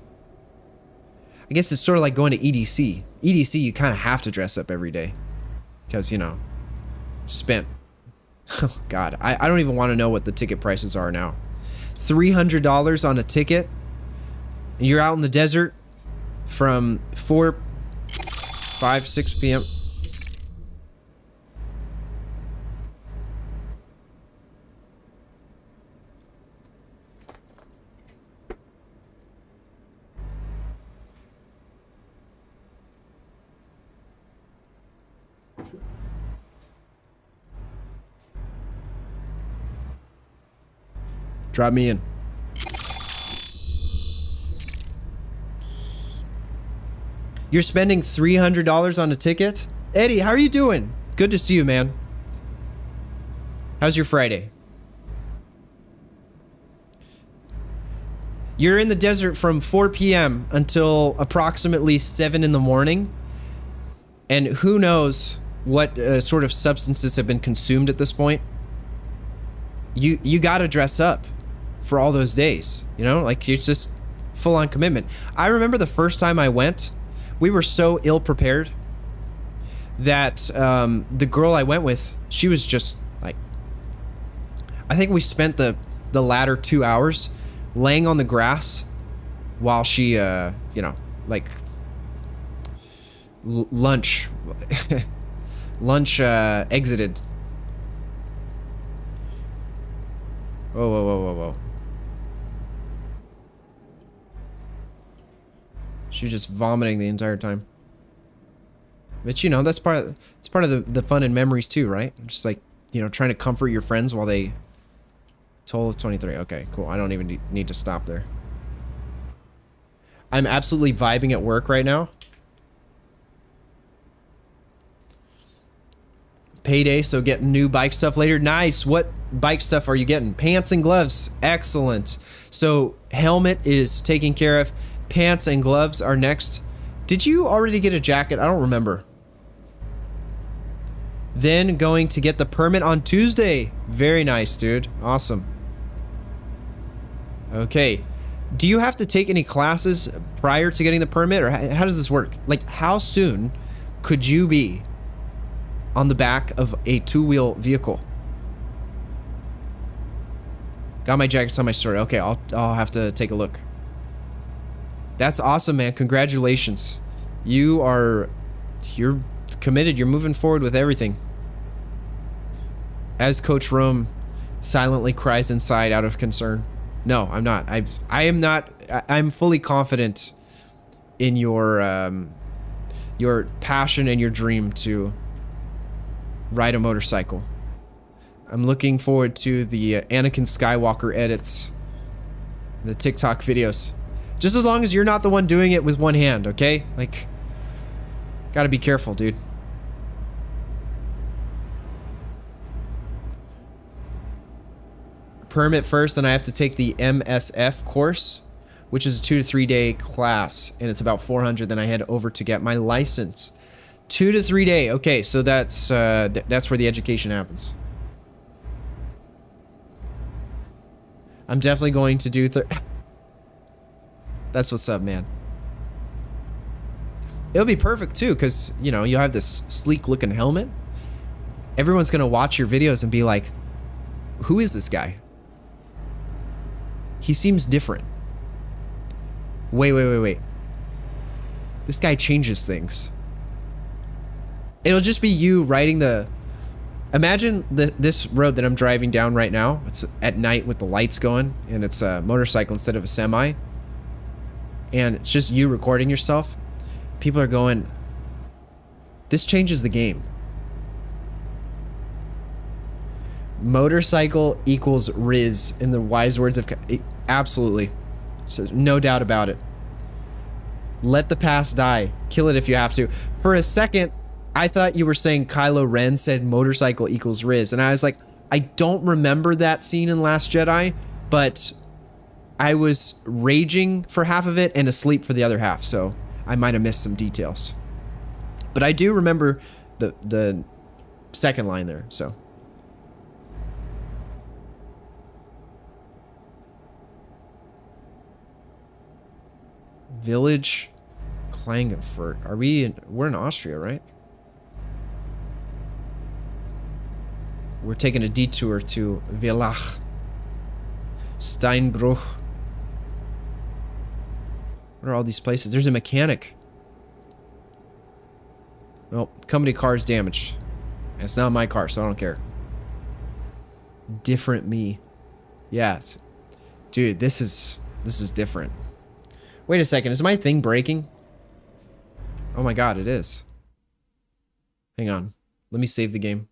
I guess it's sort of like going to EDC. EDC, you kind of have to dress up every day. Because, you know, spent... Oh, God. I don't even want to know what the ticket prices are now. $300 on a ticket. And you're out in the desert from 4, 5, 6 p.m. Drop me in. You're spending $300 on a ticket? Eddie, how are you doing? Good to see you, man. How's your Friday? You're in the desert from 4 p.m. until approximately 7 in the morning. And who knows what sort of substances have been consumed at this point. You gotta dress up for all those days. You know, like it's just full-on commitment. I remember the first time I went, we were so ill-prepared that the girl I went with, she was just like, I think we spent the latter 2 hours laying on the grass while she, you know, like lunch exited. Whoa, whoa, whoa, whoa, whoa. She was just vomiting the entire time. But you know, that's part of the fun and memories too, right? Just like, you know, trying to comfort your friends while they total of 23. Okay, cool. I don't even need to stop there. I'm absolutely vibing at work right now. Payday, so get new bike stuff later. Nice. What bike stuff are you getting? Pants and gloves. Excellent. So helmet is taken care of. Pants and gloves are next. Did you already get a jacket? I don't remember. Then going to get the permit on Tuesday. Very nice, dude. Awesome. Okay. Do you have to take any classes prior to getting the permit, or how does this work? Like, how soon could you be on the back of a two-wheel vehicle? Got my jackets on my story. Okay, I'll have to take a look. That's awesome, man. Congratulations. You're committed. You're moving forward with everything. As Coach Rome silently cries inside out of concern. No, I'm not. I am not. I'm fully confident in your passion and your dream to ride a motorcycle. I'm looking forward to the Anakin Skywalker edits, the TikTok videos. Just as long as you're not the one doing it with one hand, okay? Like, gotta be careful, dude. Permit first, then I have to take the MSF course, which is a 2 to 3 day class, and it's about 400. Then I head over to get my license. 2 to 3 day. Okay, so that's where the education happens. I'm definitely going to do. That's what's up, man. It'll be perfect too, because you know you'll have this sleek-looking helmet. Everyone's gonna watch your videos and be like, "Who is this guy? He seems different. Wait. This guy changes things." It'll just be you riding the... Imagine this road that I'm driving down right now. It's at night with the lights going, and it's a motorcycle instead of a semi. And it's just you recording yourself. People are going, this changes the game. Motorcycle equals Riz in the wise words of... Absolutely. So no doubt about it. Let the past die. Kill it if you have to. For a second, I thought you were saying Kylo Ren said motorcycle equals Riz. And I was like, I don't remember that scene in Last Jedi, but I was raging for half of it and asleep for the other half. So I might have missed some details. But I do remember the second line there, so... Village Klagenfurt. We're in Austria, right? We're taking a detour to Villach. Steinbruch. What are all these places? There's a mechanic. Well, company car's damaged. It's not my car, so I don't care. Different me. Yeah. Dude, this is different. Wait a second, is my thing breaking? Oh my god, it is. Hang on. Let me save the game.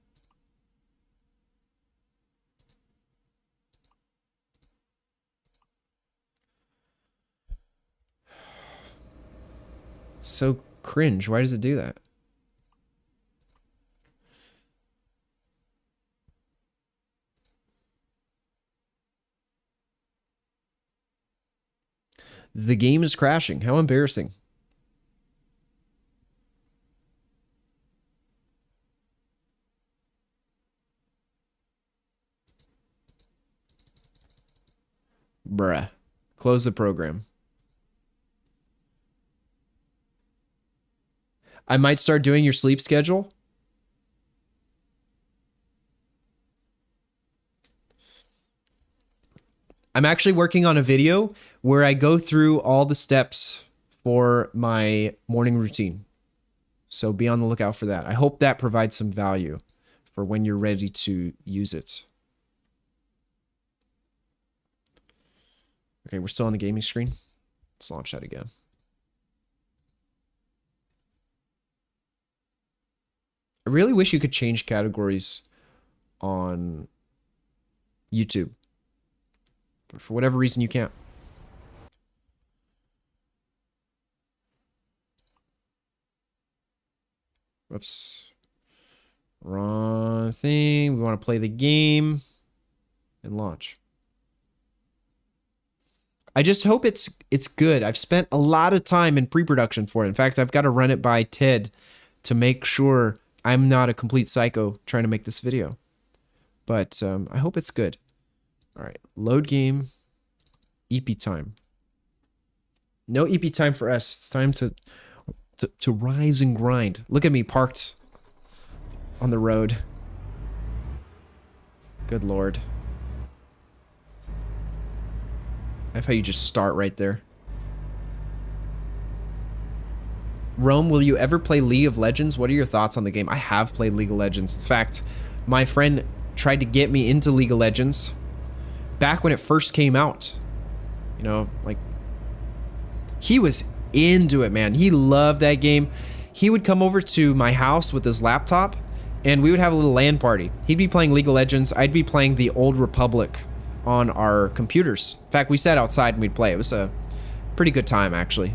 so cringe. Why does it do that? The game is crashing. How embarrassing. Bruh. Close the program. I might start doing your sleep schedule. I'm actually working on a video where I go through all the steps for my morning routine. So be on the lookout for that. I hope that provides some value for when you're ready to use it. Okay, we're still on the gaming screen. Let's launch that again. I really wish you could change categories on YouTube. But for whatever reason, you can't. Whoops. Wrong thing. We want to play the game and launch. I just hope it's good. I've spent a lot of time in pre-production for it. In fact, I've got to run it by Ted to make sure I'm not a complete psycho trying to make this video. But I hope it's good. All right, load game, EP time. No EP time for us. It's time to rise and grind. Look at me parked on the road. Good Lord. I love how you just start right there. Rome, will you ever play League of Legends? What are your thoughts on the game? I have played League of Legends. In fact, my friend tried to get me into League of Legends back when it first came out. You know, like, he was into it, man. He loved that game. He would come over to my house with his laptop, and we would have a little LAN party. He'd be playing League of Legends. I'd be playing the Old Republic on our computers. In fact, we sat outside and we'd play. It was a pretty good time, actually.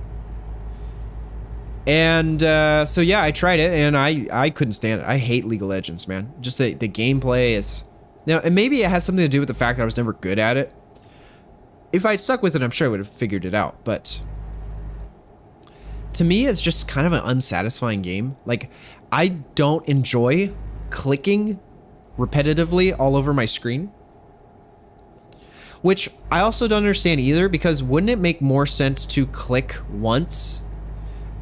And so yeah, I tried it, and I couldn't stand it. I hate League of Legends, man. Just the gameplay is... Now, and maybe it has something to do with the fact that I was never good at it. If I'd stuck with it, I'm sure I would have figured it out. But to me, it's just kind of an unsatisfying game. Like, I don't enjoy clicking repetitively all over my screen. Which I also don't understand either, because wouldn't it make more sense to click once,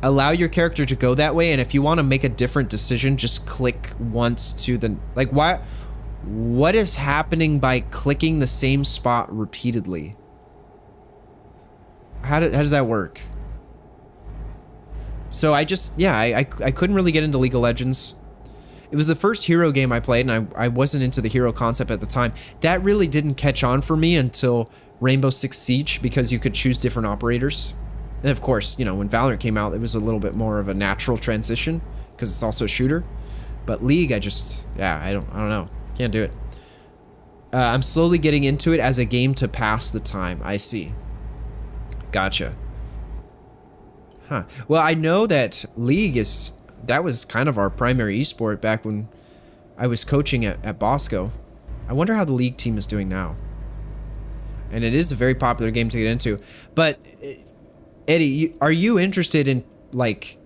allow your character to go that way, and if you want to make a different decision, just click once to the... Like, why... What is happening by clicking the same spot repeatedly? How does that work? So I just... Yeah, I couldn't really get into League of Legends. It was the first hero game I played, and I wasn't into the hero concept at the time. That really didn't catch on for me until Rainbow Six Siege, because you could choose different operators. And of course, you know, when Valorant came out, it was a little bit more of a natural transition, because it's also a shooter. But League, I just... Yeah, I don't know. Can't do it. I'm slowly getting into it as a game to pass the time. I see. Gotcha. Huh. Well, I know that League is... That was kind of our primary esport back when I was coaching at Bosco. I wonder how the League team is doing now. And it is a very popular game to get into. But, Eddie, are you interested in, like,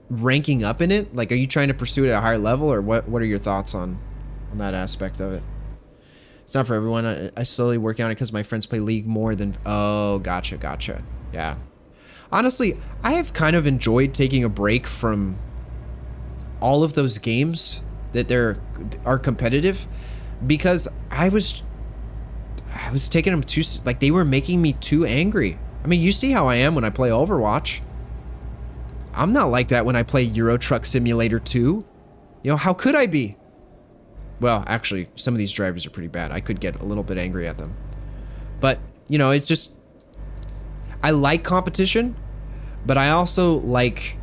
ranking up in it? Like, are you trying to pursue it at a higher level? Or what are your thoughts on that aspect of it? It's not for everyone. I slowly work on it because my friends play League more than... Oh, gotcha. Yeah. Honestly, I have kind of enjoyed taking a break from all of those games that are competitive, because I was taking them too... Like, they were making me too angry. I mean, you see how I am when I play Overwatch. I'm not like that when I play Euro Truck Simulator 2. You know, how could I be? Well, actually, some of these drivers are pretty bad. I could get a little bit angry at them. But, you know, it's just... I like competition, but I also like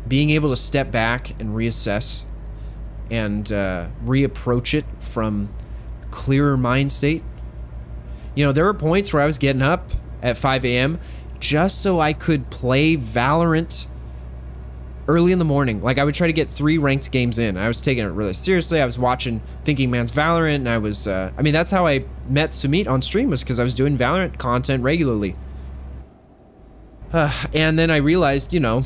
being able to step back and reassess and reapproach it from clearer mind state. You know, there were points where I was getting up at 5 a.m. just so I could play Valorant early in the morning. Like, I would try to get 3 ranked games in. I was taking it really seriously. I was watching Thinking Man's Valorant, and I was, I mean, that's how I met Sumit on stream, was because I was doing Valorant content regularly. And then I realized, you know,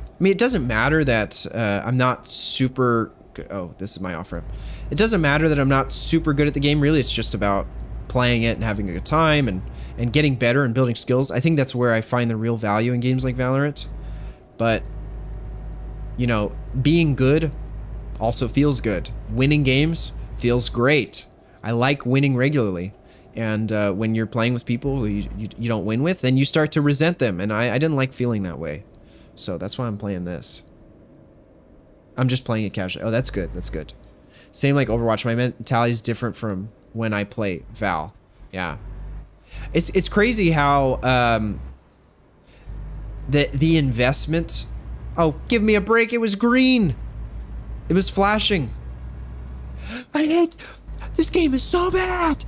I mean, it doesn't matter that I'm not super... Oh, this is my off-ramp. It doesn't matter that I'm not super good at the game, really. It's just about playing it and having a good time and getting better and building skills. I think that's where I find the real value in games like Valorant. But, you know, being good also feels good. Winning games feels great. I like winning regularly. And when you're playing with people who you don't win with, then you start to resent them. And I didn't like feeling that way. So that's why I'm playing this. I'm just playing it casually. Oh, that's good. That's good. Same like Overwatch. My mentality is different from when I play Val. Yeah. It's crazy how the investment... Oh, give me a break. It was green. It was flashing. I hate... This game is so bad.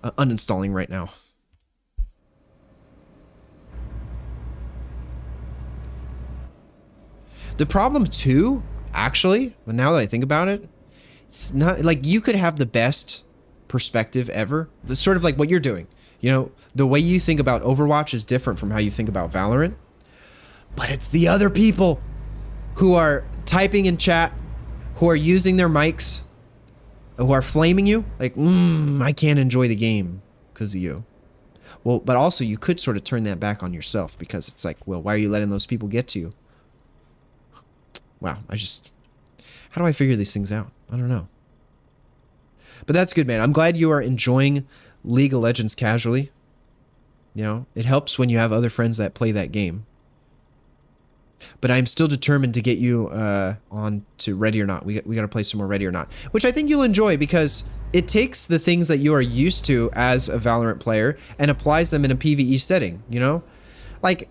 Uninstalling right now. The problem too, actually, but now that I think about it, it's not like you could have the best perspective ever. It's sort of like what you're doing. You know, the way you think about Overwatch is different from how you think about Valorant. But it's the other people who are typing in chat, who are using their mics, who are flaming you. Like, I can't enjoy the game because of you. Well, but also you could sort of turn that back on yourself, because it's like, well, why are you letting those people get to you? Wow, how do I figure these things out? I don't know. But that's good, man. I'm glad you are enjoying League of Legends casually. You know, it helps when you have other friends that play that game. But I'm still determined to get you on to Ready or Not. We got to play some more Ready or Not, which I think you'll enjoy, because it takes the things that you are used to as a Valorant player and applies them in a PvE setting, you know? Like,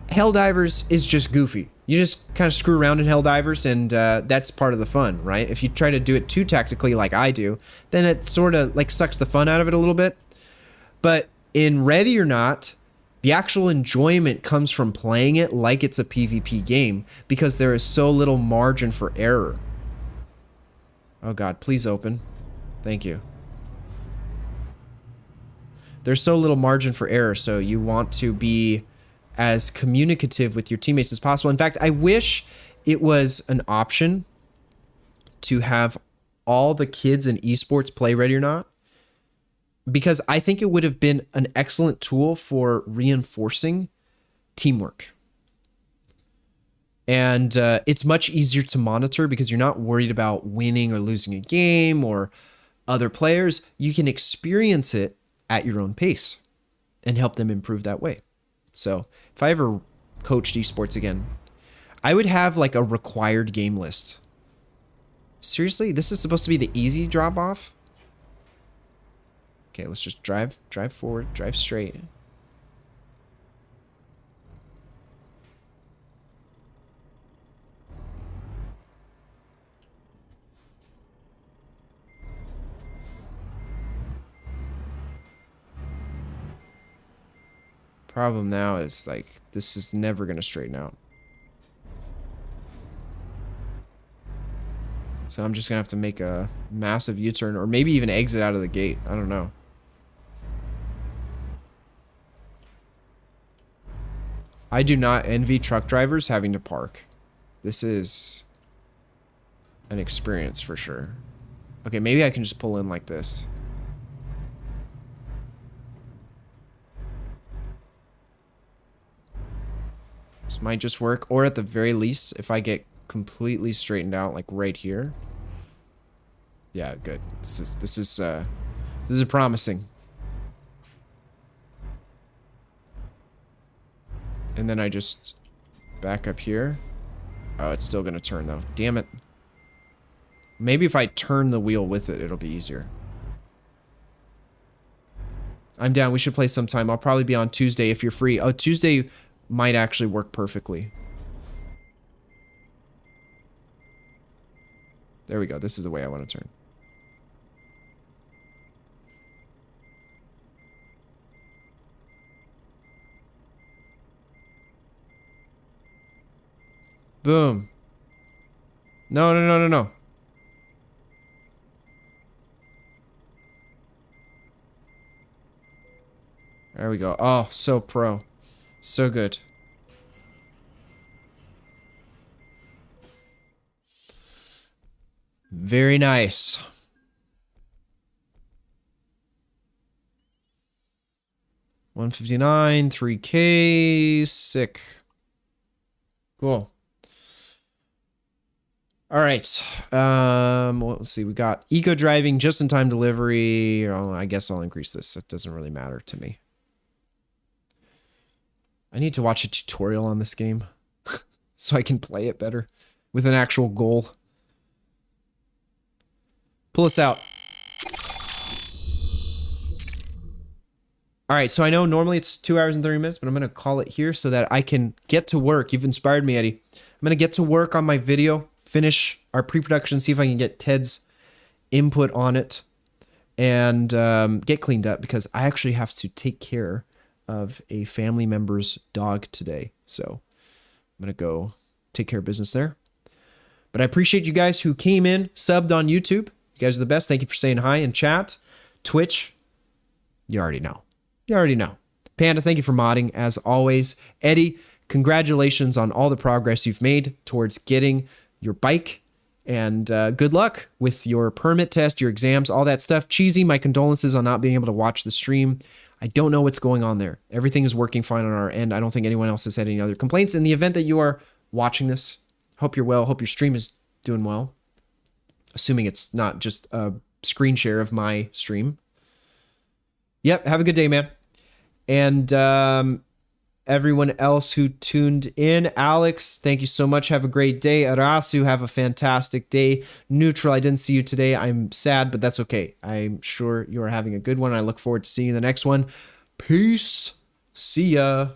Helldivers is just goofy. You just kind of screw around in Helldivers, and that's part of the fun, right? If you try to do it too tactically like I do, then it sort of like sucks the fun out of it a little bit. But in Ready or Not, the actual enjoyment comes from playing it like it's a PvP game, because there is so little margin for error. Oh God, please open. Thank you. There's so little margin for error, so you want to be as communicative with your teammates as possible. In fact, I wish it was an option to have all the kids in esports play Ready or Not, because I think it would have been an excellent tool for reinforcing teamwork. And it's much easier to monitor because you're not worried about winning or losing a game or other players. You can experience it at your own pace and help them improve that way. So if I ever coached esports again, I would have like a required game list. Seriously, this is supposed to be the easy drop off? Okay, let's just drive forward, drive straight. Problem now is like, this is never gonna straighten out. So I'm just gonna have to make a massive U-turn, or maybe even exit out of the gate. I don't know. I do not envy truck drivers having to park. This is an experience for sure. Okay, maybe I can just pull in like this. This might just work, or at the very least, if I get completely straightened out, like right here. Yeah, good. This is promising. And then I just back up here. Oh, it's still gonna turn though. Damn it. Maybe if I turn the wheel with it, it'll be easier. I'm down. We should play sometime. I'll probably be on Tuesday if you're free. Oh, Tuesday might actually work perfectly. There we go. This is the way I want to turn. Boom. No, no, no, no, no. There we go. Oh, so pro. So good. Very nice. $159, 3K, sick. Cool. All right. Well, let's see. We got eco driving, just in time delivery. Oh, I guess I'll increase this. It doesn't really matter to me. I need to watch a tutorial on this game so I can play it better with an actual goal. Pull us out. All right, so I know normally it's 2 hours and 30 minutes, but I'm going to call it here so that I can get to work. You've inspired me, Eddie. I'm going to get to work on my video, finish our pre-production, see if I can get Ted's input on it, and get cleaned up because I actually have to take care of a family member's dog today. So I'm going to go take care of business there. But I appreciate you guys who came in, subbed on YouTube. You guys are the best. Thank you for saying hi in chat. Twitch, you already know. You already know. Panda, thank you for modding as always. Eddie, congratulations on all the progress you've made towards getting your bike. And good luck with your permit test, your exams, all that stuff. Cheesy, my condolences on not being able to watch the stream. I don't know what's going on there. Everything is working fine on our end. I don't think anyone else has had any other complaints. In the event that you are watching this, hope you're well. Hope your stream is doing well. Assuming it's not just a screen share of my stream. Yep, have a good day, man. And everyone else who tuned in, Alex, thank you so much. Have a great day. Arasu, have a fantastic day. Neutral, I didn't see you today. I'm sad, but that's okay. I'm sure you are having a good one. I look forward to seeing you in the next one. Peace. See ya.